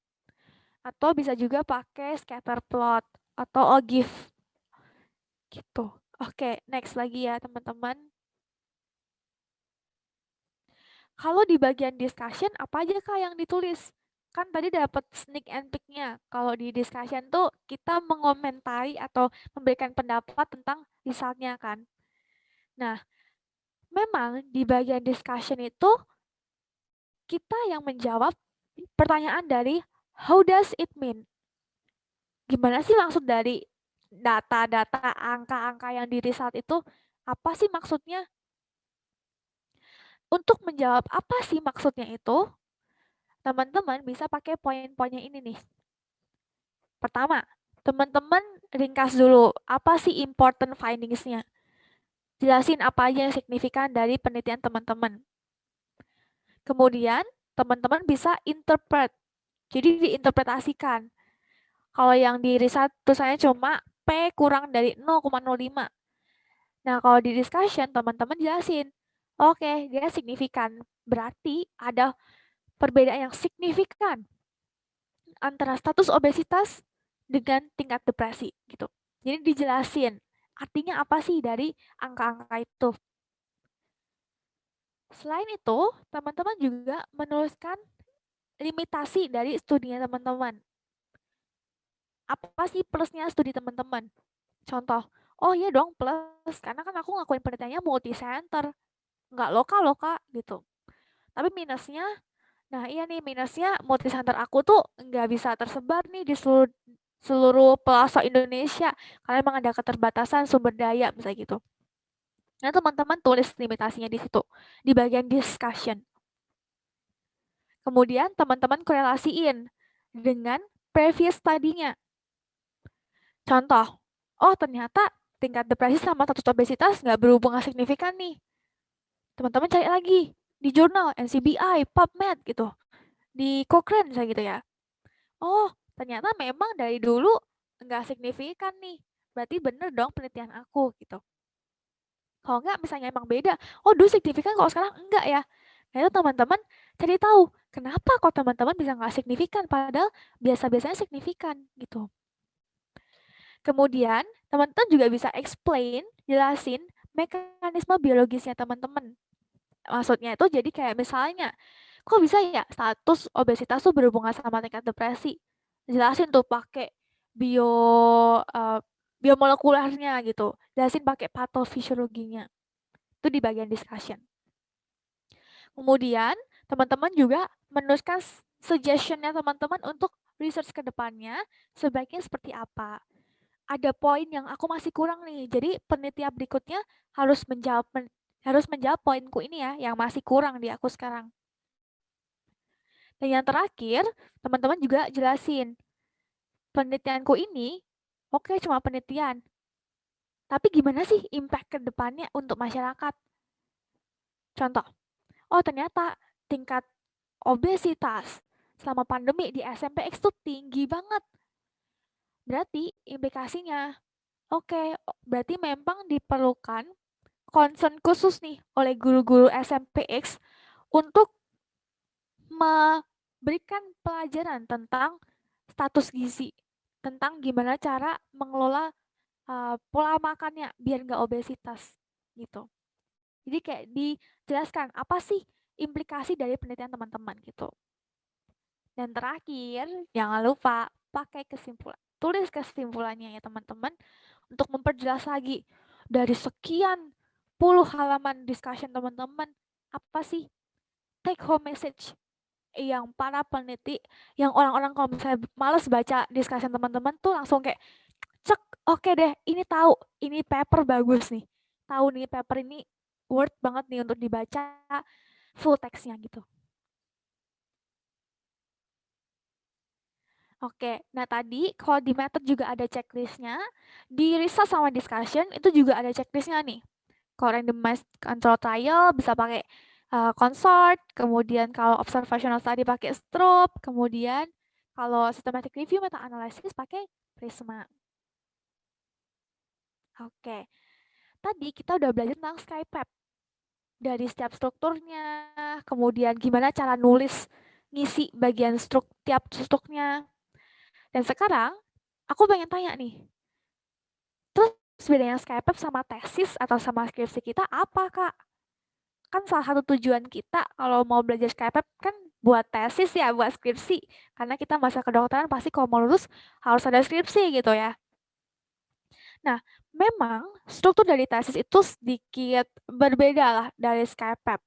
Atau bisa juga pakai scatter plot atau OGIF gitu. Oke, next lagi ya teman-teman. Kalau di bagian discussion, apa aja Kak yang ditulis? Kan tadi dapat sneak and peek-nya. Kalau di discussion tuh kita mengomentari atau memberikan pendapat tentang resultnya kan. Nah, memang di bagian discussion itu kita yang menjawab pertanyaan dari how does it mean? Gimana sih maksud dari data-data, angka-angka yang di result itu? Apa sih maksudnya? Untuk menjawab apa sih maksudnya itu, teman-teman bisa pakai poin-poinnya ini nih. Pertama, teman-teman ringkas dulu apa sih important findings-nya. Jelasin apa aja yang signifikan dari penelitian teman-teman. Kemudian, teman-teman bisa interpret. Jadi diinterpretasikan. Kalau yang di result tulisannya cuma P kurang dari 0,05. Nah, kalau di discussion, teman-teman jelasin. Oke, dia signifikan. Berarti ada perbedaan yang signifikan antara status obesitas dengan tingkat depresi gitu. Jadi dijelasin artinya apa sih dari angka-angka itu. Selain itu, teman-teman juga menuliskan limitasi dari studinya teman-teman. Apa sih plusnya studi teman-teman? Contoh, oh iya dong plus, karena kan aku ngakuin penelitiannya multi-center, nggak lokal loh Kak, gitu. Tapi minusnya, nah iya nih minusnya multi-center aku tuh nggak bisa tersebar nih di seluruh pelosok Indonesia, karena emang ada keterbatasan sumber daya, misalnya gitu. Nah teman-teman tulis limitasinya di situ, di bagian discussion. Kemudian teman-teman korelasiin dengan previous study-nya. Contoh, oh ternyata tingkat depresi sama status obesitas nggak berhubungan signifikan nih. Teman-teman cari lagi di jurnal NCBI, PubMed gitu, di Cochrane misalnya gitu ya. Oh, ternyata memang dari dulu nggak signifikan nih. Berarti bener dong penelitian aku gitu. Kalau nggak misalnya emang beda, oh dulu signifikan kalau sekarang enggak ya. Nah itu teman-teman cari tahu, kenapa kok teman-teman bisa nggak signifikan padahal biasa-biasanya signifikan gitu. Kemudian, teman-teman juga bisa explain, jelasin mekanisme biologisnya teman-teman. Maksudnya itu jadi kayak misalnya, kok bisa ya status obesitas tuh berhubungan sama tingkat depresi? Jelasin tuh pakai bio biomolekularnya gitu. Jelasin pakai patofisiologinya. Itu di bagian discussion. Kemudian teman-teman juga menuliskan suggestion-nya teman-teman untuk research ke depannya sebaiknya seperti apa. Ada poin yang aku masih kurang nih. Jadi penelitian berikutnya harus menjawab poinku ini ya yang masih kurang di aku sekarang. Dan yang terakhir, teman-teman juga jelasin penelitianku ini oke cuma penelitian. Tapi gimana sih impact ke depannya untuk masyarakat? Contoh, oh ternyata tingkat obesitas selama pandemi di SMPX tuh tinggi banget. Berarti implikasinya, oke, berarti memang diperlukan concern khusus nih oleh guru-guru SMPX untuk memberikan pelajaran tentang status gizi, tentang gimana cara mengelola pola makannya biar nggak obesitas gitu. Jadi kayak dijelaskan apa sih implikasi dari penelitian teman-teman gitu. Dan terakhir, jangan lupa pakai kesimpulan. Tulis kesimpulannya ya teman-teman untuk memperjelas lagi dari sekian puluh halaman discussion teman-teman, apa sih take home message yang para peneliti, yang orang-orang kalau misalnya males baca discussion teman-teman tuh langsung kayak cek, oke deh, ini tahu, ini paper bagus nih. Tahu nih paper ini worth banget nih untuk dibaca full text-nya gitu. Oke, nah tadi kalau di method juga ada checklistnya, di research sama discussion itu juga ada checklistnya nih. Kalau randomized control trial bisa pakai consort, kemudian kalau observational study pakai Stroop, kemudian kalau systematic review meta analysis pakai Prisma. Oke, tadi kita udah belajar tentang SkyPep. Dari setiap strukturnya, kemudian gimana cara nulis, ngisi bagian tiap struknya. Dan sekarang, aku pengen tanya nih, terus bedanya SkyPep sama tesis atau sama skripsi kita apa, Kak? Kan salah satu tujuan kita kalau mau belajar SkyPep kan buat tesis ya, buat skripsi. Karena kita masa kedokteran pasti kalau mau lulus harus ada skripsi gitu ya. Nah, memang struktur dari tesis itu sedikit berbeda lah dari SkyPep.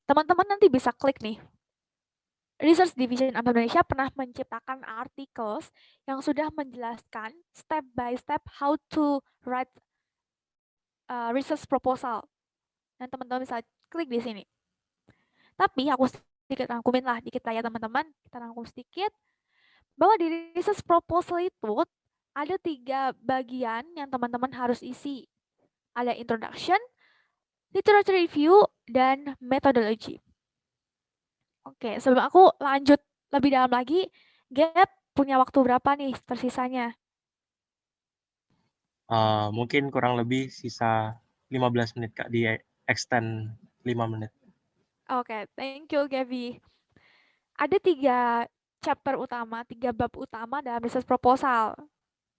Teman-teman nanti bisa klik nih. Research Division of Indonesia pernah menciptakan articles yang sudah menjelaskan step by step how to write research proposal. Dan teman-teman bisa klik di sini. Tapi aku sedikit rangkumin lah, dikit lah ya teman-teman. Kita rangkum sedikit. Bahwa di research proposal itu ada 3 bagian yang teman-teman harus isi. Ada introduction, literature review, dan methodology. Oke, sebelum aku lanjut lebih dalam lagi, Gap punya waktu berapa nih tersisanya? Mungkin kurang lebih sisa 15 menit, Kak, di extend 5 menit. Oke, thank you, Gaby. Ada 3 chapter utama, 3 bab utama dalam research proposal.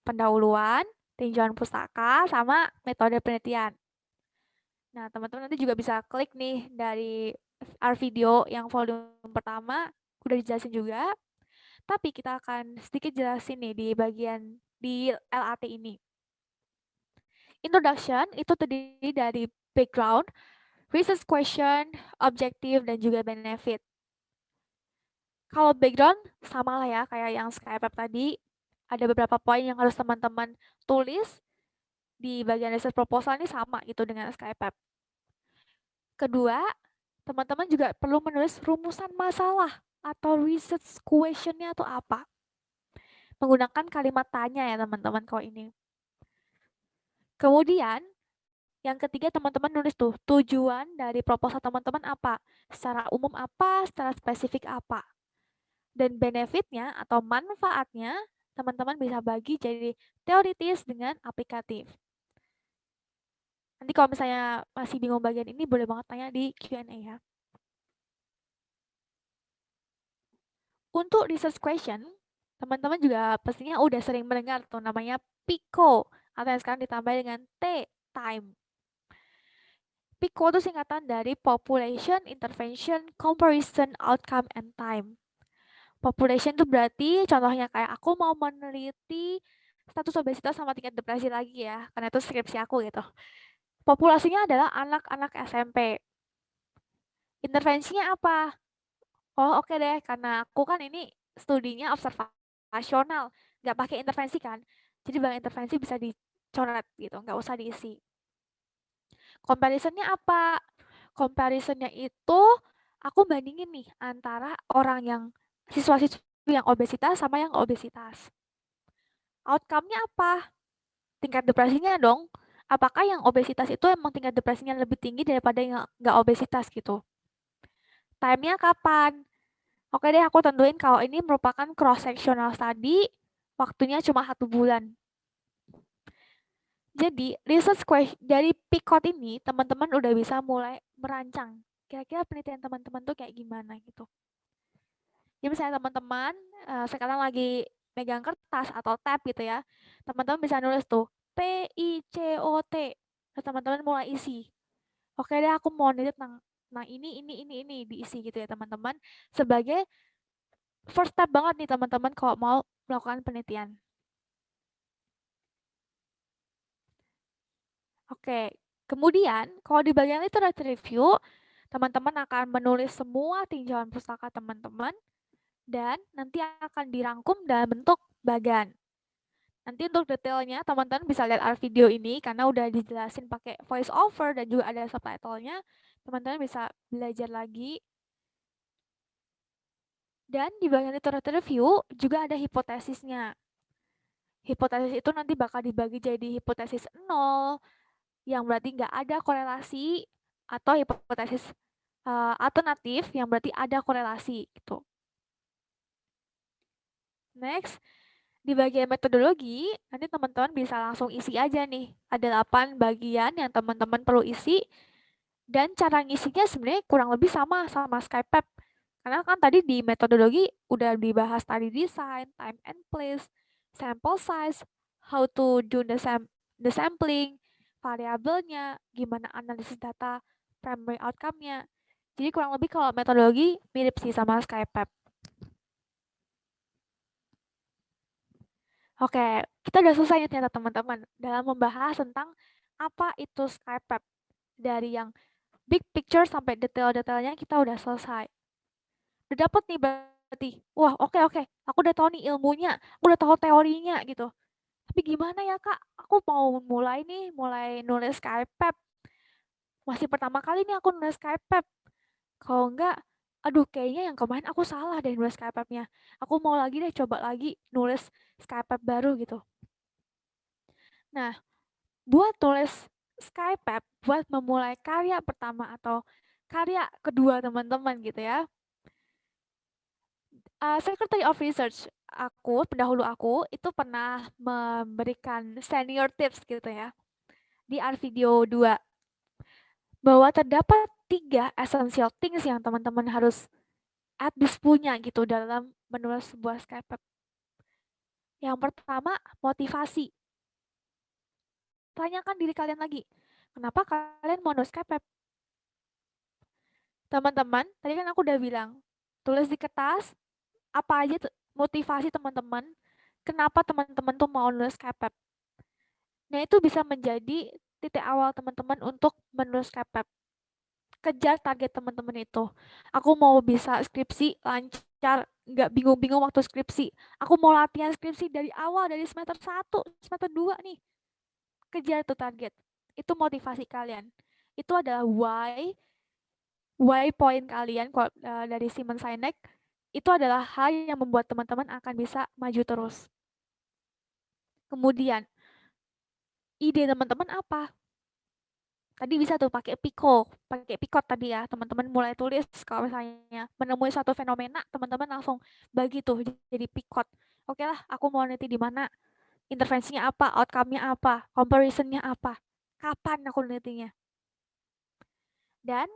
Pendahuluan, tinjauan pustaka, sama metode penelitian. Nah, teman-teman nanti juga bisa klik nih dari our video yang volume pertama, udah dijelasin juga. Tapi kita akan sedikit jelasin nih di bagian di LAT ini. Introduction itu terdiri dari background, research question, objective, dan juga benefit. Kalau background, sama lah ya kayak yang SkyPep tadi. Ada beberapa poin yang harus teman-teman tulis di bagian research proposal ini sama gitu dengan SkyPep. Kedua, teman-teman juga perlu menulis rumusan masalah atau research question-nya itu apa. Menggunakan kalimat tanya ya teman-teman kalau ini. Kemudian, yang ketiga teman-teman nulis tuh tujuan dari proposal teman-teman apa. Secara umum apa, secara spesifik apa. Dan benefitnya atau manfaatnya teman-teman bisa bagi jadi teoritis dengan aplikatif. Nanti kalau misalnya masih bingung bagian ini boleh banget tanya di Q&A ya. Untuk research question, teman-teman juga pastinya udah sering mendengar tuh namanya PICO atau yang sekarang ditambah dengan T, time. PICO itu singkatan dari Population, Intervention, Comparison, Outcome, and Time. Population itu berarti contohnya kayak aku mau meneliti status obesitas sama tingkat depresi lagi ya, karena itu skripsi aku gitu. Populasinya adalah anak-anak SMP. Intervensinya apa? Oh oke deh, karena aku kan ini studinya observasional, nggak pakai intervensi kan. Jadi banyak intervensi bisa dicoret gitu, nggak usah diisi. Comparisonnya apa? Comparisonnya itu aku bandingin nih antara orang yang siswa-siswi yang obesitas sama yang obesitas. Outcome-nya apa? Tingkat depresinya dong. Apakah yang obesitas itu emang tingkat depresinya lebih tinggi daripada yang nggak obesitas gitu? Time-nya kapan? Oke deh, aku tentuin kalau ini merupakan cross-sectional study, waktunya cuma 1 bulan. Jadi, research question dari PICOT ini, teman-teman udah bisa mulai merancang. Kira-kira penelitian teman-teman tuh kayak gimana gitu. Jadi misalnya teman-teman sekarang lagi megang kertas atau tab gitu ya, teman-teman bisa nulis tuh PICOT. Terus teman-teman mulai isi. Oke deh, aku mau nulis tentang ini diisi gitu ya teman-teman. Sebagai first step banget nih teman-teman kalau mau melakukan penelitian. Oke, kemudian kalau di bagian literature review, teman-teman akan menulis semua tinjauan pustaka teman-teman dan nanti akan dirangkum dalam bentuk bagan. Nanti untuk detailnya teman-teman bisa lihat video ini karena udah dijelasin pakai voice over dan juga ada subtitlenya. Teman-teman bisa belajar lagi. Dan di bagian literature review juga ada hipotesisnya. Hipotesis itu nanti bakal dibagi jadi hipotesis 0, yang berarti nggak ada korelasi, atau hipotesis alternatif, yang berarti ada korelasi. Gitu. Next, di bagian metodologi, nanti teman-teman bisa langsung isi aja nih. Ada 8 bagian yang teman-teman perlu isi, dan cara ngisinya sebenarnya kurang lebih sama Skypep. Karena kan tadi di metodologi udah dibahas tadi design, time and place, sample size, how to do the sampling, variabelnya, gimana analisis data, primary outcome-nya. Jadi kurang lebih kalau metodologi mirip sih sama Skypep. Oke, kita udah selesai nih ternyata teman-teman dalam membahas tentang apa itu Skypep. Dari yang big picture sampai detail-detailnya kita udah selesai. Udah dapet nih berarti. Wah, oke. Aku udah tahu nih ilmunya, aku udah tahu teorinya gitu. Tapi gimana ya Kak? Aku mau mulai nulis Skypep. Masih pertama kali nih aku nulis Skypep. Kalau enggak, aduh kayaknya yang kemarin aku salah deh nulis Skypep-nya. Aku mau lagi deh coba lagi nulis Skypep baru gitu. Nah, buat tulis Skypep, buat memulai karya pertama atau karya kedua teman-teman gitu ya. Secretary of Research pendahulu aku itu pernah memberikan senior tips gitu ya di video 2 bahwa terdapat 3 essential things yang teman-teman harus at least punya gitu dalam menulis sebuah Skypep. Yang pertama, motivasi. Tanyakan diri kalian lagi, kenapa kalian mau nulis Skypep? Teman-teman, tadi kan aku udah bilang, tulis di kertas, apa aja motivasi teman-teman, kenapa teman-teman tuh mau nulis Skypep. Nah, itu bisa menjadi titik awal teman-teman untuk menulis Skypep. Kejar target teman-teman itu. Aku mau bisa skripsi lancar, nggak bingung-bingung waktu skripsi. Aku mau latihan skripsi dari awal, dari semester 1, semester 2 nih. Kejar tuh target. Itu motivasi kalian. Itu adalah why point kalian dari Simon Sinek. Itu adalah hal yang membuat teman-teman akan bisa maju terus. Kemudian, ide teman-teman apa? Tadi bisa tuh pakai Picot tadi ya, teman-teman mulai tulis kalau misalnya menemui suatu fenomena, teman-teman langsung bagi tuh jadi Picot. Oke lah, aku mau neliti di mana, intervensinya apa, outcome-nya apa, comparison-nya apa, kapan aku nelitinya. Dan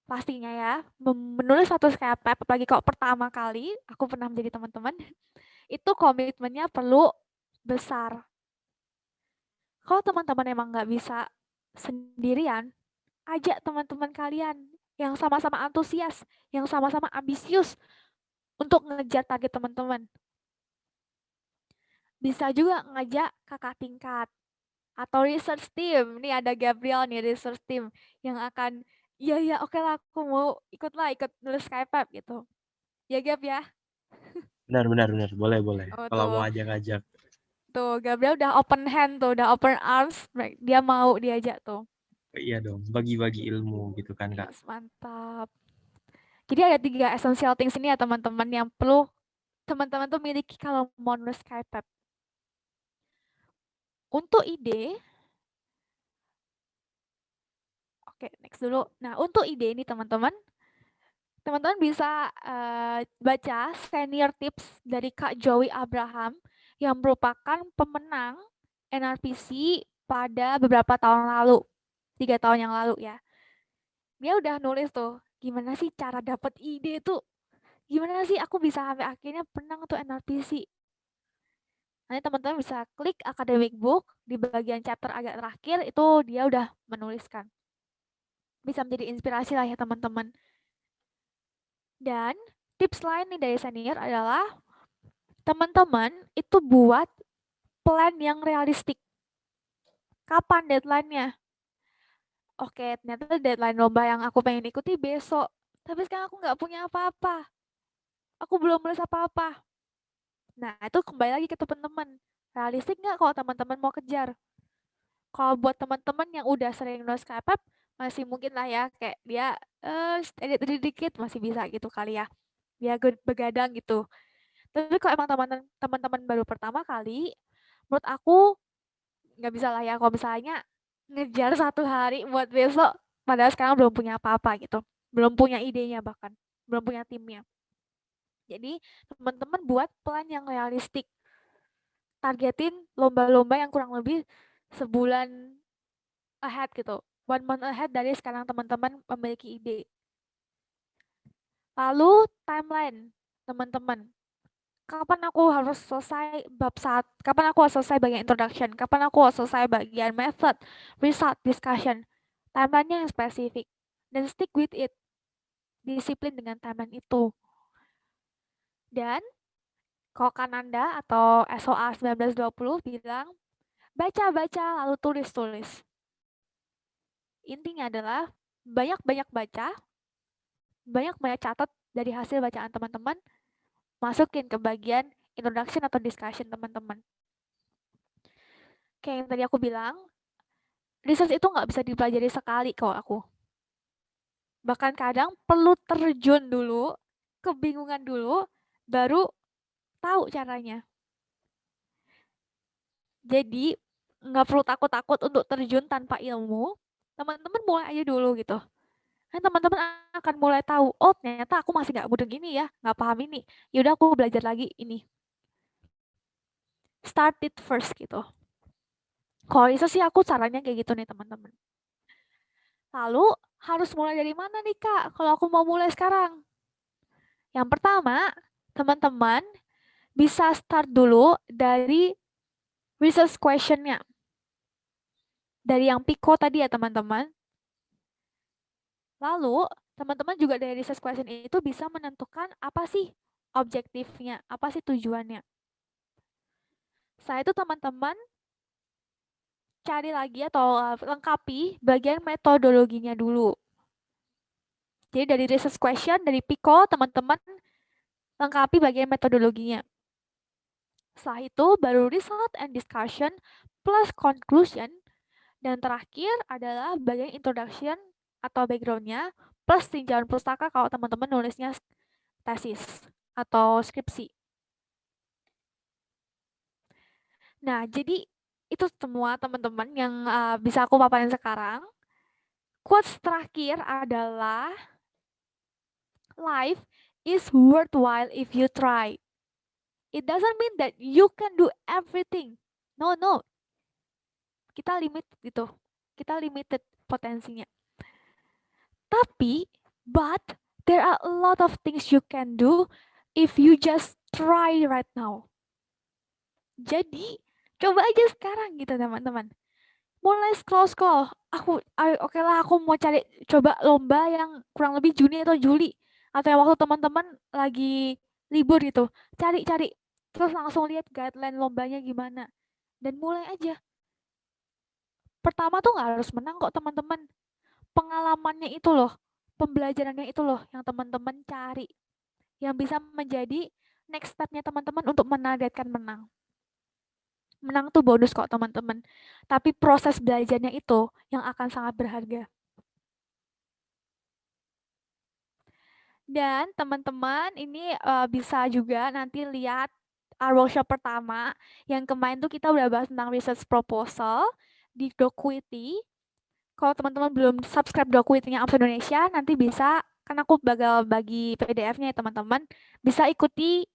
pastinya ya, menulis satu Skypep, apalagi kalau pertama kali aku pernah menjadi teman-teman, itu komitmennya perlu besar. Kalau teman-teman emang nggak bisa sendirian, ajak teman-teman kalian yang sama-sama antusias, yang sama-sama ambisius untuk ngejar target teman-teman. Bisa juga ngajak kakak tingkat atau research team. Nih ada Gabriel nih research team yang akan iya oke lah aku mau ikut nulis Skype gitu. Ya Gab ya. Benar, boleh. Oh Kalau mau tuh, ajak-ajak. tuh Gabriel udah open hand tuh, udah open arms, dia mau diajak tuh. Iya dong, bagi-bagi ilmu gitu kan, Kak. Yes, mantap. Jadi ada 3 essential things ini ya teman-teman yang perlu teman-teman tuh miliki kalau mau nulis Skype. Untuk ide, oke next dulu. Nah untuk ide ini teman-teman bisa baca senior tips dari Kak Joey Abraham yang merupakan pemenang NRPC pada beberapa tahun lalu, 3 tahun yang lalu ya. Dia udah nulis tuh, gimana sih cara dapet ide tuh, gimana sih aku bisa sampai akhirnya menang tuh NRPC. Nanti teman-teman bisa klik academic book di bagian chapter agak terakhir itu dia udah menuliskan. Bisa menjadi inspirasi lah ya teman-teman. Dan tips lain nih dari senior adalah teman-teman itu buat plan yang realistik. Kapan deadline-nya? Oke, ternyata deadline lomba yang aku pengen ikuti besok. Tapi sekarang aku nggak punya apa-apa. Aku belum nulis apa-apa. Nah, itu kembali lagi ke teman-teman. Realistik nggak kalau teman-teman mau kejar? Kalau buat teman-teman yang udah sering nulis KPP, masih mungkin lah ya, kayak dia edit dikit masih bisa gitu kali ya. Dia begadang gitu. Tapi kalau emang teman-teman baru pertama kali, menurut aku nggak bisa lah ya kalau misalnya ngejar 1 hari buat besok, padahal sekarang belum punya apa-apa gitu. Belum punya idenya bahkan, belum punya timnya. Jadi teman-teman buat plan yang realistik. Targetin lomba-lomba yang kurang lebih sebulan ahead gitu. 1 month ahead dari sekarang teman-teman memiliki ide. Lalu timeline teman-teman. Kapan aku harus selesai kapan aku harus selesai bagian introduction, kapan aku harus selesai bagian method, result, discussion. Timeline-nya yang spesifik. Dan stick with it. Disiplin dengan timeline itu. Dan kalau Kananda atau SOA 1920 bilang, baca-baca lalu tulis-tulis. Intinya adalah banyak-banyak baca, banyak-banyak catat dari hasil bacaan teman-teman, masukin ke bagian introduction atau discussion teman-teman. Kayak yang tadi aku bilang, research itu nggak bisa dipelajari sekali kalau aku. Bahkan kadang perlu terjun dulu, kebingungan dulu, baru tahu caranya. Jadi nggak perlu takut-takut untuk terjun tanpa ilmu, teman-teman mulai aja dulu gitu. Kan teman-teman akan mulai tahu, oh ternyata aku masih nggak mudeng ini ya, nggak paham ini. Yaudah aku belajar lagi ini. Start it first gitu. Kalau itu sih aku caranya kayak gitu nih teman-teman. Lalu harus mulai dari mana nih Kak kalau aku mau mulai sekarang? Yang pertama, teman-teman bisa start dulu dari research question-nya. Dari yang PICO tadi ya teman-teman. Lalu, teman-teman juga dari research question itu bisa menentukan apa sih objektifnya, apa sih tujuannya. Setelah itu teman-teman cari lagi atau lengkapi bagian metodologinya dulu. Jadi dari research question, dari PICO, teman-teman lengkapi bagian metodologinya. Setelah itu baru result and discussion plus conclusion. Dan terakhir adalah bagian introduction atau background-nya plus tinjauan pustaka kalau teman-teman nulisnya tesis atau skripsi. Nah, jadi itu semua teman-teman yang bisa aku paparin sekarang. Quotes terakhir adalah life is worthwhile if you try. It doesn't mean that you can do everything. No. Kita limit gitu. Kita limited potensinya. Tapi, but there are a lot of things you can do if you just try right now. Jadi, coba aja sekarang gitu teman-teman. Mulai scroll. Oke lah aku mau coba lomba yang kurang lebih Juni atau Juli. Atau yang waktu teman-teman lagi libur gitu. Cari. terus langsung lihat guideline lombanya gimana, dan mulai aja. Pertama tuh nggak harus menang kok teman-teman, pengalamannya itu loh, pembelajarannya itu loh yang teman-teman cari, yang bisa menjadi next step-nya teman-teman untuk menargetkan menang. Menang tuh bonus kok teman-teman, tapi proses belajarnya itu yang akan sangat berharga. Dan teman-teman ini bisa juga nanti lihat workshop pertama yang kemarin tuh kita udah bahas tentang research proposal di Docquity. Kalau teman-teman belum subscribe Docquity-nya Amsa Indonesia, nanti bisa, kan aku bakal bagi PDF-nya ya teman-teman, bisa ikuti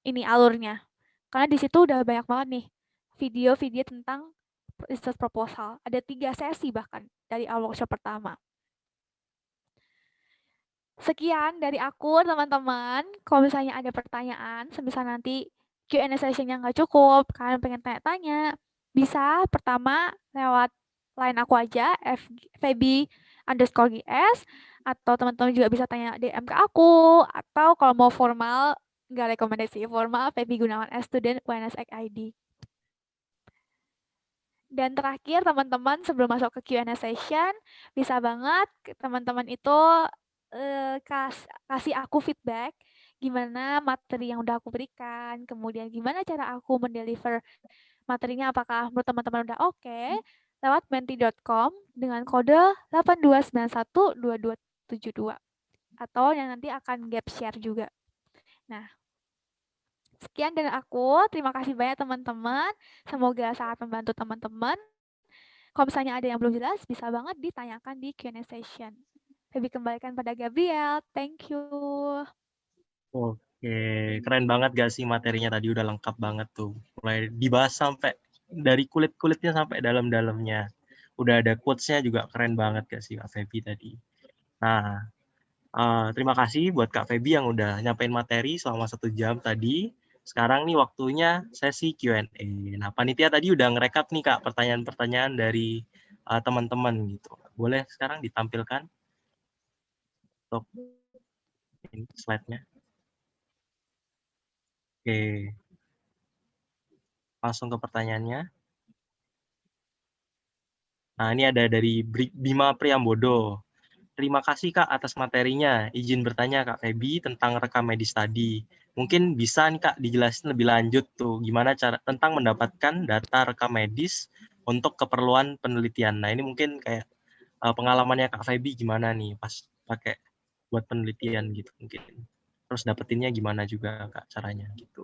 ini alurnya. Karena di situ udah banyak banget nih video-video tentang research proposal. Ada 3 sesi bahkan dari workshop pertama. Sekian dari aku, teman-teman. Kalau misalnya ada pertanyaan, semisal nanti Q&A session-nya nggak cukup, kalian pengen tanya-tanya, bisa pertama lewat line aku aja, feby_gs, atau teman-teman juga bisa tanya DM ke aku, atau kalau mau formal, nggak rekomendasi formal, Feby Gunawan S, student UNS ID. Dan terakhir teman-teman sebelum masuk ke Q&A session, bisa banget teman-teman itu kasih aku feedback gimana materi yang udah aku berikan, kemudian gimana cara aku mendeliver materinya, apakah menurut teman-teman udah oke, lewat menti.com dengan kode 82912272 atau yang nanti akan gap share juga. Nah, sekian dari aku. Terima kasih banyak teman-teman. Semoga sangat membantu teman-teman. Kalau misalnya ada yang belum jelas, bisa banget ditanyakan di Q&A session. Lebih kembalikan pada Gabriel. Thank you. Oke, keren banget gak sih materinya tadi, udah lengkap banget tuh. Mulai dibahas sampai dari kulit-kulitnya sampai dalam-dalamnya. Udah ada quotes-nya juga keren banget gak sih Kak Feby tadi. Nah, terima kasih buat Kak Feby yang udah nyampein materi selama 1 jam tadi. Sekarang nih waktunya sesi Q&A. Nah, panitia tadi udah ngerekap nih Kak pertanyaan-pertanyaan dari teman-teman gitu. Boleh sekarang ditampilkan untuk slide-nya. Oke, langsung ke pertanyaannya. Nah, ini ada dari Bima Priambodo. Terima kasih Kak atas materinya. Izin bertanya Kak Feby tentang rekam medis tadi. Mungkin bisa nih Kak dijelasin lebih lanjut tuh gimana cara tentang mendapatkan data rekam medis untuk keperluan penelitian. Nah, ini mungkin kayak pengalamannya Kak Feby gimana nih pas pakai buat penelitian gitu mungkin. Terus dapetinnya gimana juga Kak caranya gitu.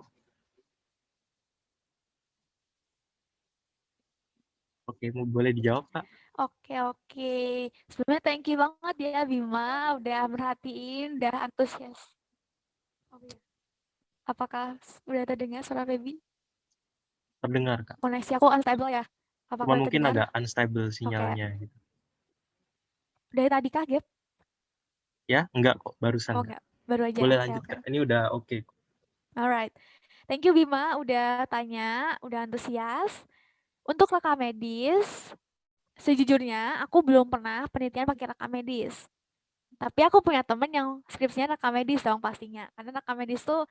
Oke, boleh dijawab Kak? Oke. Sebelumnya thank you banget ya Bima, udah merhatiin, udah antusias. Apakah udah terdengar suara Feby? Terdengar Kak. Koneksi aku unstable ya? Apakah Cuman udah mungkin terdengar? agak unstable Oke. sinyalnya gitu. Dari tadi kaget? Ya, enggak kok, barusan Oh Kak. enggak, baru aja. Boleh Oke, lanjut oke. Kak. Ini udah oke. Alright. Thank you Bima udah tanya, udah antusias. Untuk rekam medis, sejujurnya aku belum pernah penelitian pakai rekam medis. Tapi aku punya temen yang skripsinya rekam medis dong pastinya. Karena rekam medis tuh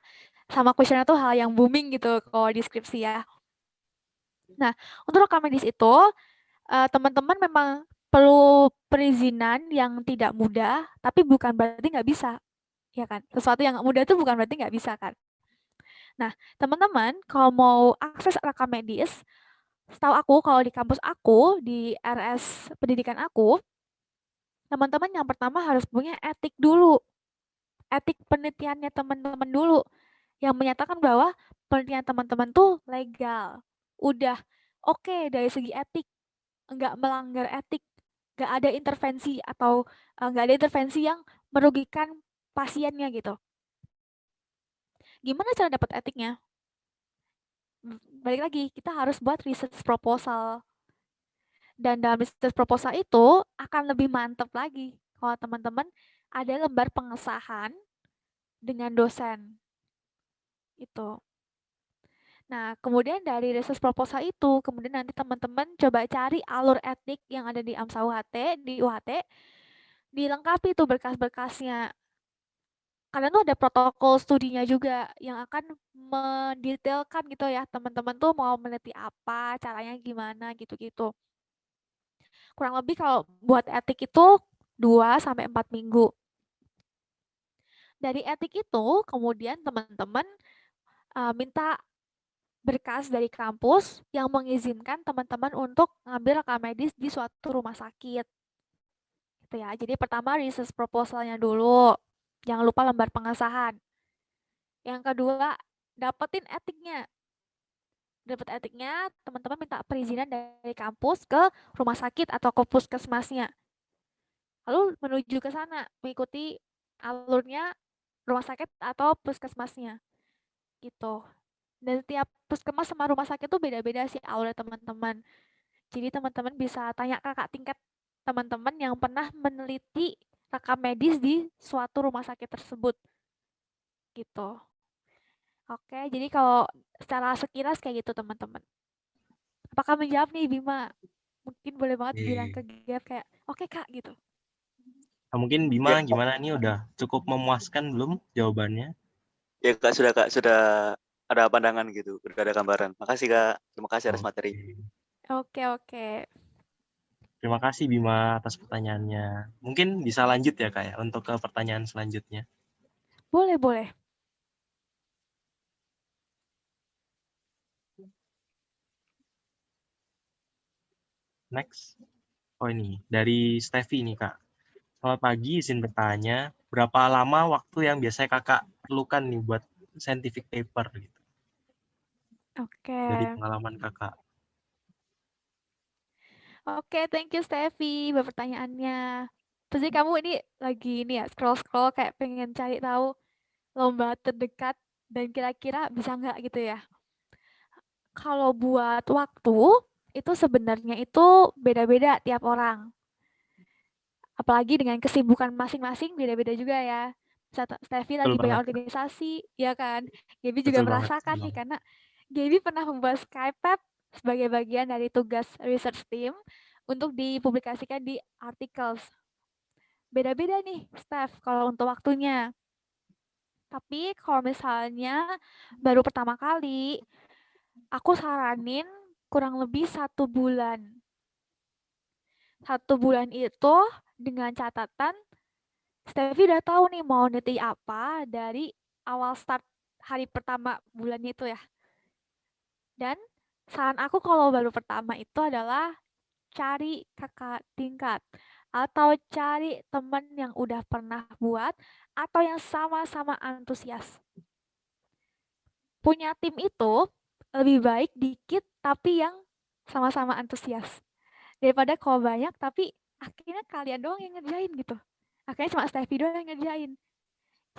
sama kuesioner tuh hal yang booming gitu kalau di skripsi ya. Nah, untuk rekam medis itu teman-teman memang perlu perizinan yang tidak mudah, tapi bukan berarti nggak bisa, ya kan? Sesuatu yang mudah itu bukan berarti nggak bisa kan? Nah, teman-teman kalau mau akses rekam medis, setahu aku kalau di kampus aku, di RS pendidikan aku, teman-teman yang pertama harus punya etik dulu. Etik penelitiannya teman-teman dulu yang menyatakan bahwa penelitian teman-teman tuh legal. Udah oke dari segi etik, nggak melanggar etik, nggak ada intervensi atau nggak ada intervensi yang merugikan pasiennya gitu. Gimana cara dapat etiknya? Balik lagi, kita harus buat research proposal. Dan dalam research proposal itu akan lebih mantap lagi kalau teman-teman ada lembar pengesahan dengan dosen. Itu. Nah, kemudian dari research proposal itu, kemudian nanti teman-teman coba cari alur etik yang ada di AMSA UHT, di UHT, dilengkapi tuh berkas-berkasnya. kadang tuh ada protokol studinya juga yang akan mendetailkan gitu ya, teman-teman tuh mau meneliti apa, caranya gimana gitu-gitu. Kurang lebih kalau buat etik itu 2 sampai 4 minggu. Dari etik itu kemudian teman-teman minta berkas dari kampus yang mengizinkan teman-teman untuk ngambil rekam medis di suatu rumah sakit. Gitu ya. Jadi pertama research proposalnya dulu. Jangan lupa lembar pengesahan. Yang kedua, dapetin etiknya. Dapat etiknya, teman-teman minta perizinan dari kampus ke rumah sakit atau ke puskesmasnya. Lalu menuju ke sana, mengikuti alurnya rumah sakit atau puskesmasnya. Gitu. Dan setiap puskesmas sama rumah sakit itu beda-beda sih alurnya teman-teman. Jadi teman-teman bisa tanya kakak tingkat teman-teman yang pernah meneliti rekam medis di suatu rumah sakit tersebut. Gitu. Oke, jadi kalau secara sekilas kayak gitu teman-teman. Apakah menjawab nih Bima? Mungkin boleh banget bilang ke Gap kayak, oke Kak gitu. Nah, mungkin Bima gimana nih, udah cukup memuaskan belum jawabannya? Ya Kak, sudah ada pandangan gitu, udah ada gambaran. Makasih Kak, terima kasih atas materi. Oke. Terima kasih Bima atas pertanyaannya. Mungkin bisa lanjut ya Kak ya untuk ke pertanyaan selanjutnya. Boleh. Next. Oh ini, dari Steffi nih Kak. Selamat pagi, izin bertanya, berapa lama waktu yang biasanya Kakak perlukan nih buat scientific paper gitu, Oke. dari pengalaman Kakak? Oke, thank you Steffi buat pertanyaannya. Pasti kamu ini ya scroll-scroll kayak pengen cari tahu lomba terdekat dan kira-kira bisa nggak gitu ya. Kalau buat waktu itu sebenarnya itu beda-beda tiap orang. Apalagi dengan kesibukan masing-masing beda-beda juga ya. Steffi Betul lagi banyak banget Kak. organisasi, ya kan? Gaby juga Betul banget. merasakan nih karena Gaby pernah membuat Skype sebagai bagian dari tugas research team untuk dipublikasikan di articles. Beda-beda nih, Steph, kalau untuk waktunya. Tapi kalau misalnya baru pertama kali, aku saranin kurang lebih 1 bulan. 1 bulan itu dengan catatan Steffi udah tahu nih mau neliti apa dari awal start hari pertama bulannya itu ya. Dan saran aku kalau baru pertama itu adalah cari kakak tingkat atau cari teman yang udah pernah buat atau yang sama-sama antusias. Punya tim itu lebih baik dikit tapi yang sama-sama antusias daripada kalau banyak tapi akhirnya kalian doang yang ngerjain gitu. Akhirnya cuma Steffi doang yang ngerjain.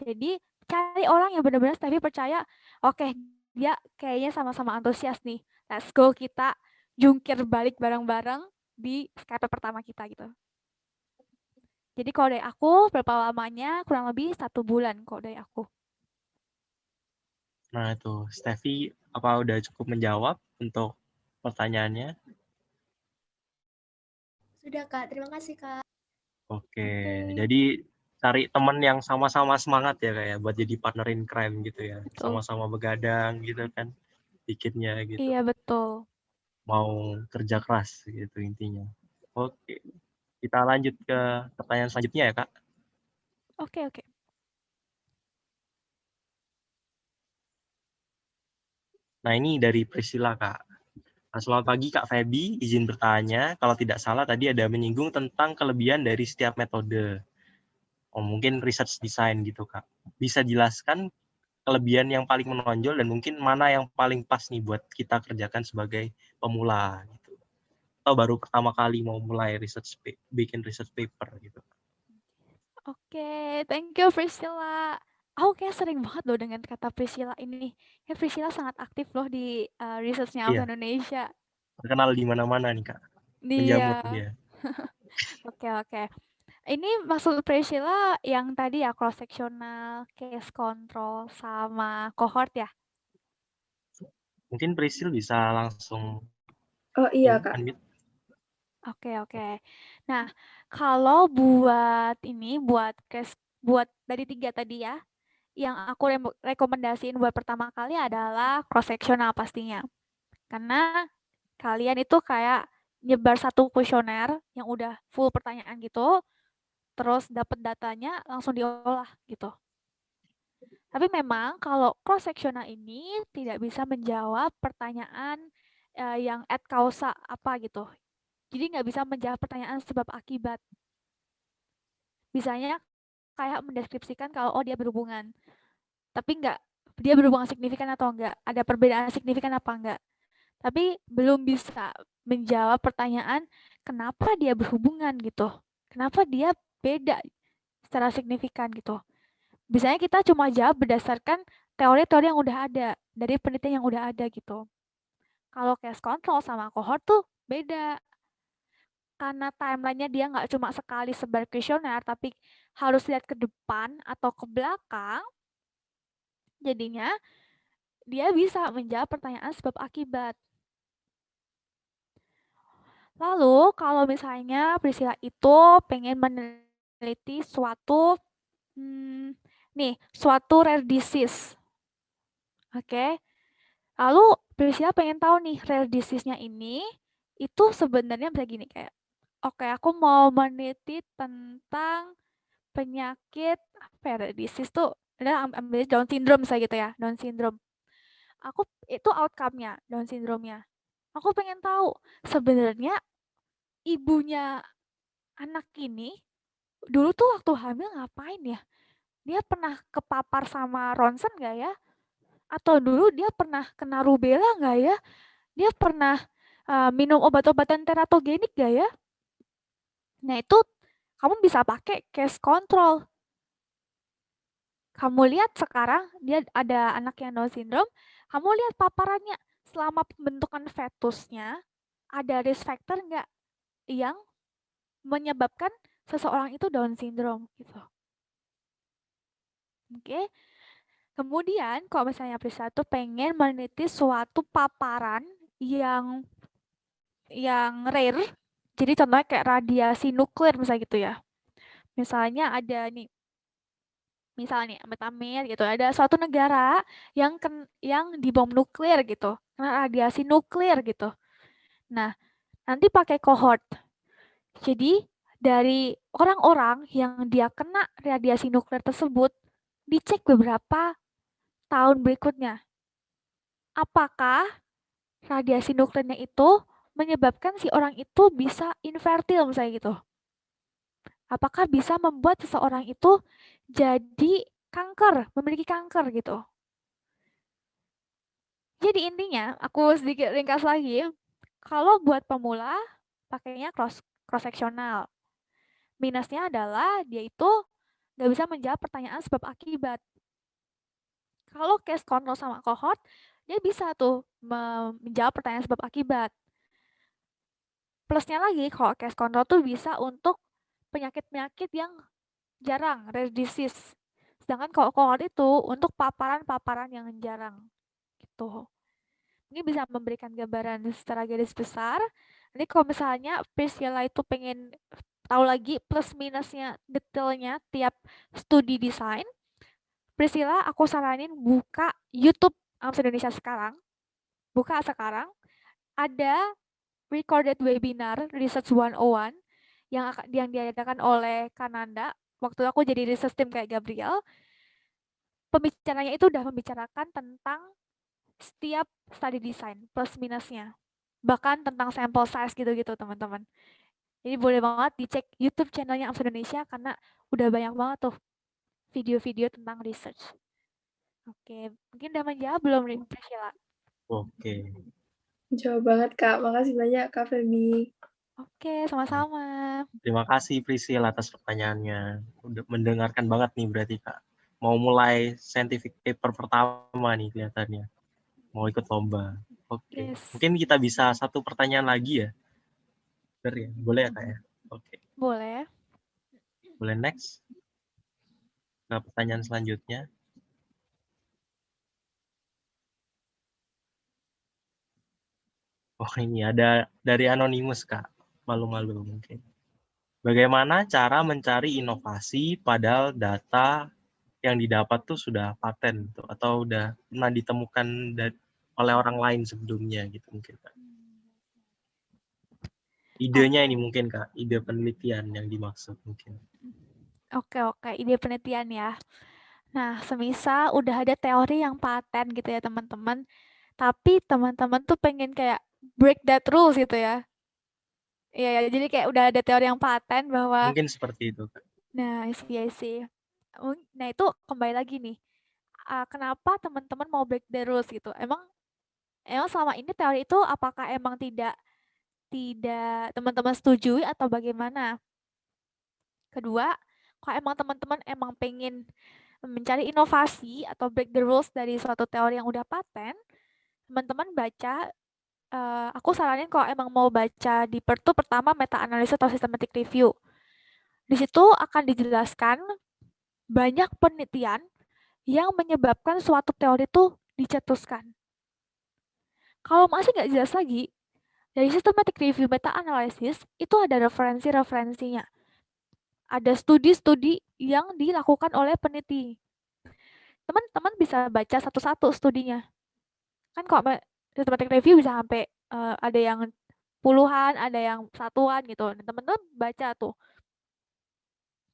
Jadi cari orang yang benar-benar Steffi percaya, oke, dia kayaknya sama-sama antusias nih. Let's go kita jungkir balik bareng-bareng di Skype pertama kita gitu. Jadi kalau dari aku berapa lamanya kurang lebih 1 bulan kalau dari aku. Nah itu, Steffi apa udah cukup menjawab untuk pertanyaannya? Sudah Kak, terima kasih Kak. Oke. Jadi cari teman yang sama-sama semangat ya Kak ya, buat jadi partner in crime gitu ya. Betul. Sama-sama begadang gitu kan, bikinnya gitu. Iya betul. Mau kerja keras gitu intinya. Oke. Kita lanjut ke pertanyaan selanjutnya ya Kak. Oke. Nah ini dari Priscilla Kak. Nah, selamat pagi Kak Feby, izin bertanya, kalau tidak salah tadi ada menyinggung tentang kelebihan dari setiap metode. Oh, mungkin research design gitu Kak. Bisa jelaskan kelebihan yang paling menonjol dan mungkin mana yang paling pas nih buat kita kerjakan sebagai pemula gitu. Atau baru pertama kali mau mulai bikin research paper gitu. Oke, thank you Priscilla. Aku kayak sering banget loh dengan kata Priscilla ini. Ya Priscilla sangat aktif loh di research-nya Auto Iya, Indonesia. terkenal di mana-mana nih Kak. Dia. Menjamur dia. Oke. Ini maksud Priscilla yang tadi ya cross sectional, case control sama cohort ya? Mungkin Priscil bisa langsung Oh iya Kak. unmute. Oke. Nah, kalau buat dari 3 tadi ya, yang aku rekomendasiin buat pertama kali adalah cross-sectional pastinya. Karena kalian itu kayak nyebar satu kuesioner yang udah full pertanyaan gitu, terus dapat datanya langsung diolah gitu. Tapi memang kalau cross-sectional ini tidak bisa menjawab pertanyaan yang ad causa apa gitu. Jadi nggak bisa menjawab pertanyaan sebab akibat. Bisanya kayak mendeskripsikan kalau dia berhubungan. Tapi nggak dia berhubungan signifikan atau enggak, ada perbedaan signifikan apa enggak. Tapi belum bisa menjawab pertanyaan kenapa dia berhubungan gitu. Kenapa dia beda secara signifikan gitu. Biasanya kita cuma jawab berdasarkan teori-teori yang udah ada, dari penelitian yang udah ada gitu. Kalau case control sama cohort tuh beda. Karena timeline-nya dia nggak cuma sekali sebar kuesioner, tapi harus lihat ke depan atau ke belakang, jadinya dia bisa menjawab pertanyaan sebab akibat. Lalu kalau misalnya Priscilla itu pengen meneliti suatu suatu rare disease. Oke. Lalu Priscilla pengen tahu nih rare disease-nya ini itu sebenarnya bisa gini kayak oke, aku mau meneliti tentang penyakit apa ya, rare disease tuh ambil Down syndrome misalnya gitu ya, Down syndrome. Aku itu outcome-nya Down syndrome-nya. Aku pengen tahu sebenarnya ibunya anak ini dulu tuh waktu hamil ngapain ya? Dia pernah kepapar sama ronsen nggak ya? Atau dulu dia pernah kena rubella nggak ya? Dia pernah minum obat-obatan teratogenik nggak ya? Nah itu kamu bisa pakai case control. Kamu lihat sekarang dia ada anak yang Down syndrome, kamu lihat paparannya selama pembentukan fetusnya ada risk factor nggak yang menyebabkan seseorang itu Down syndrome gitu. Oke. Kemudian kalau misalnya Priscilla tuh pengen meneliti suatu paparan yang rare, jadi contohnya kayak radiasi nuklir misalnya gitu ya. Misalnya ada nih, misalnya amit-amit gitu, ada suatu negara yang dibom nuklir gitu, karena radiasi nuklir gitu. Nah, nanti pakai cohort. Jadi dari orang-orang yang dia kena radiasi nuklir tersebut, dicek beberapa tahun berikutnya. Apakah radiasi nuklirnya itu menyebabkan si orang itu bisa infertil misalnya gitu. Apakah bisa membuat seseorang itu jadi kanker, memiliki kanker gitu. Jadi intinya, aku sedikit ringkas lagi, kalau buat pemula pakainya cross-sectional. Minusnya adalah dia itu nggak bisa menjawab pertanyaan sebab akibat. Kalau case control sama cohort, dia bisa tuh menjawab pertanyaan sebab akibat. Plusnya lagi, kalau case control tuh bisa untuk penyakit-penyakit yang jarang, rare disease. Sedangkan kalau cohort itu untuk paparan-paparan yang jarang. Gitu. Ini bisa memberikan gambaran secara garis besar. Nanti kalau misalnya Priscilla itu pengen tahu lagi plus minusnya, detailnya tiap studi desain, Priscilla aku saranin buka YouTube Indonesia sekarang. Buka sekarang. Ada recorded webinar Research 101 yang diadakan oleh Kananda. Waktu aku jadi research team kayak Gabriel, pembicaranya itu udah membicarakan tentang setiap study design plus minusnya. Bahkan tentang sample size gitu-gitu teman-teman. Jadi boleh banget dicek YouTube channelnya Amsa Indonesia karena udah banyak banget tuh video-video tentang research. Oke, mungkin udah menjawab belum Priscilla? Oke. Jauh banget, Kak. Makasih banyak, Kak Feby. Oke, sama-sama. Terima kasih Priscilla atas pertanyaannya. Udah mendengarkan banget nih berarti Kak. Mau mulai scientific paper pertama nih kelihatannya. Mau ikut lomba. Oke. Yes. Mungkin kita bisa satu pertanyaan lagi ya. Benar ya? Boleh ya Kak ya? Oke. Boleh. Boleh next. Ke pertanyaan selanjutnya. Oh ini ada dari Anonymous Kak. Malu-malu mungkin. Bagaimana cara mencari inovasi padahal data yang didapat tuh sudah paten tuh, atau udah pernah ditemukan oleh orang lain sebelumnya gitu mungkin Kak. Idenya ini mungkin Kak, ide penelitian yang dimaksud mungkin. Oke, ide penelitian ya. Nah, semisal udah ada teori yang paten gitu ya teman-teman, tapi teman-teman tuh pengen kayak break that rules gitu ya. Iya, jadi kayak udah ada teori yang paten bahwa, Mungkin seperti itu Kak. nah, iya sih. Nah, itu kembali lagi nih, kenapa teman-teman mau break the rules gitu? Emang selama ini teori itu apakah emang tidak teman-teman setujui atau bagaimana? Kedua, kalau emang teman-teman emang pengen mencari inovasi atau break the rules dari suatu teori yang udah paten, teman-teman baca, aku saranin kalau emang mau baca deeper tuh pertama meta-analisa atau systematic review. Di situ akan dijelaskan banyak penelitian yang menyebabkan suatu teori itu dicetuskan. Kalau masih nggak jelas lagi, dari systematic review meta-analysis itu ada referensi-referensinya. Ada studi-studi yang dilakukan oleh peneliti. Teman-teman bisa baca satu-satu studinya. Kan kalau systematic review bisa sampai ada yang puluhan, ada yang satuan gitu. Teman-teman baca tuh.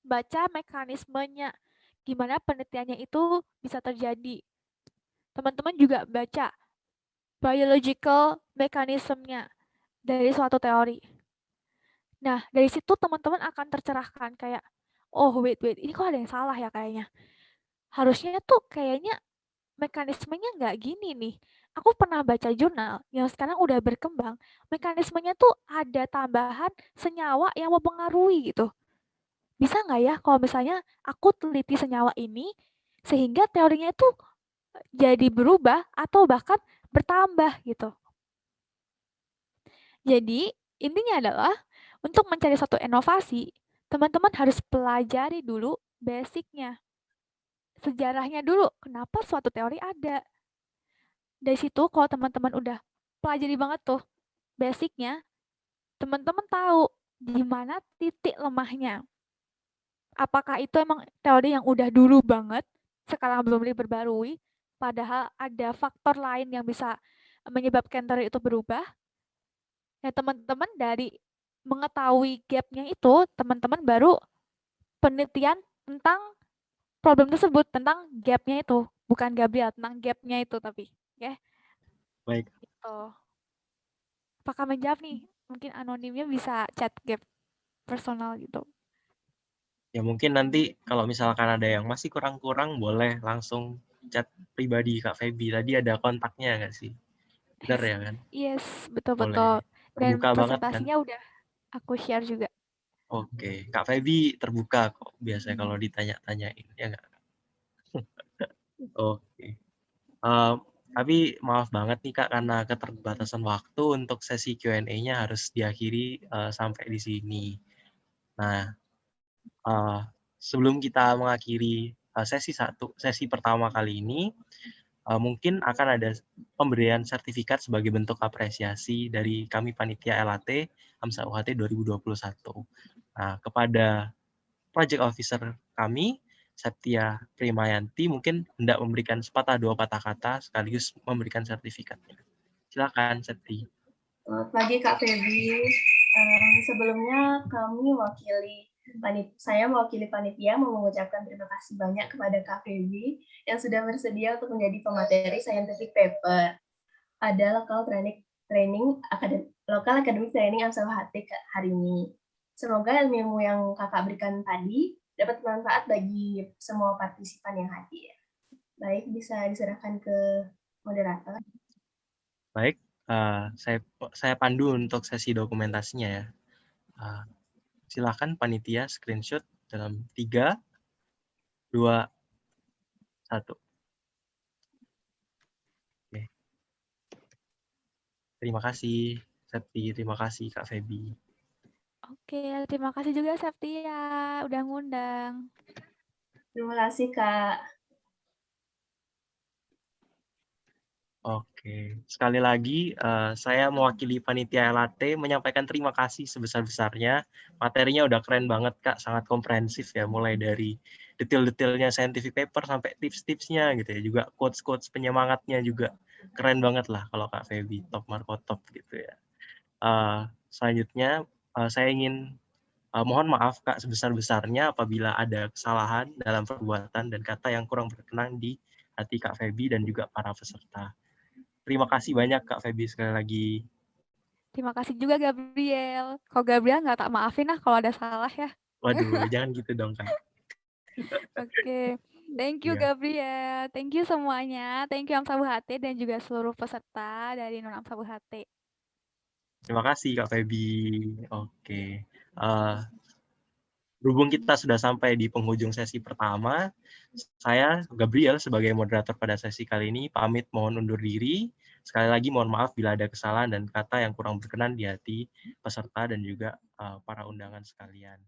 Baca mekanismenya. Gimana penelitiannya itu bisa terjadi. Teman-teman juga baca biological mekanismenya dari suatu teori. Nah, dari situ teman-teman akan tercerahkan kayak, oh wait, ini kok ada yang salah ya kayaknya. Harusnya tuh kayaknya mekanismenya nggak gini nih. Aku pernah baca jurnal yang sekarang udah berkembang, mekanismenya tuh ada tambahan senyawa yang mempengaruhi gitu. Bisa nggak ya kalau misalnya aku teliti senyawa ini, sehingga teorinya itu jadi berubah atau bahkan bertambah gitu. Jadi, intinya adalah untuk mencari suatu inovasi, teman-teman harus pelajari dulu basicnya. Sejarahnya dulu, kenapa suatu teori ada. Dari situ kalau teman-teman udah pelajari banget tuh basicnya, teman-teman tahu di mana titik lemahnya. Apakah itu emang teori yang udah dulu banget, sekarang belum diperbarui, padahal ada faktor lain yang bisa menyebabkan teori itu berubah. Ya teman-teman dari mengetahui gap-nya itu, teman-teman baru penelitian tentang problem tersebut, tentang gap-nya itu. Bukan Gabriel, tentang gap-nya itu tapi. Oke, Baik. gitu. Apakah menjawab nih? Mungkin anonimnya bisa chat gap personal gitu. Ya mungkin nanti kalau misalkan ada yang masih kurang-kurang boleh langsung chat pribadi Kak Feby. Tadi ada kontaknya nggak sih? Bener ya kan? Yes, betul-betul. Boleh. Dan Terbuka banget kan? presentasinya udah aku share juga. Oke. Kak Feby terbuka kok biasanya kalau ditanya-tanyain. Ya nggak? Oke. Tapi maaf banget nih Kak, karena keterbatasan waktu untuk sesi Q&A-nya harus diakhiri sampai di sini. Nah, sebelum kita mengakhiri sesi pertama kali ini, mungkin akan ada pemberian sertifikat sebagai bentuk apresiasi dari kami panitia LAT AMSA UHT 2021. Nah, kepada project officer kami, Septia Primayanti, mungkin hendak memberikan sepatah dua patah kata sekaligus memberikan sertifikatnya. Silakan, Septi. Selamat pagi Kak Feby. Sebelumnya saya mewakili panitia mau mengucapkan terima kasih banyak kepada Kak Feby yang sudah bersedia untuk menjadi pemateri scientific paper pada local academic training AMSA UHT hari ini. Semoga ilmu yang kakak berikan tadi dapat bermanfaat bagi semua partisipan yang hadir. Baik, bisa diserahkan ke moderator. Baik, saya pandu untuk sesi dokumentasinya ya. Silakan panitia screenshot dalam 3, 2, 1. Oke. Terima kasih, Septi. Terima kasih, Kak Feby. Oke, terima kasih juga Septia udah ngundang. Terima kasih Kak. Oke, sekali lagi saya mewakili panitia LAT menyampaikan terima kasih sebesar-besarnya. Materinya udah keren banget Kak, sangat komprehensif ya, mulai dari detail-detailnya scientific paper sampai tips-tipsnya gitu ya, juga quotes-quotes penyemangatnya juga keren banget lah kalau Kak Feby, top Marco top gitu ya. Selanjutnya saya ingin mohon maaf Kak sebesar-besarnya apabila ada kesalahan dalam perbuatan dan kata yang kurang berkenan di hati Kak Feby dan juga para peserta. Terima kasih banyak Kak Feby sekali lagi. Terima kasih juga Gabriel. Kalau Gabriel nggak tak maafin lah kalau ada salah ya. Waduh, jangan gitu dong Kak. Oke. Thank you Iya. Gabriel. Thank you semuanya. Thank you Amsa Buhate dan juga seluruh peserta dari Non Amsa Buhate. Terima kasih Kak Feby. Oke. Berhubung kita sudah sampai di penghujung sesi pertama, saya Gabriel sebagai moderator pada sesi kali ini pamit mohon undur diri. Sekali lagi mohon maaf bila ada kesalahan dan kata yang kurang berkenan di hati peserta dan juga para undangan sekalian.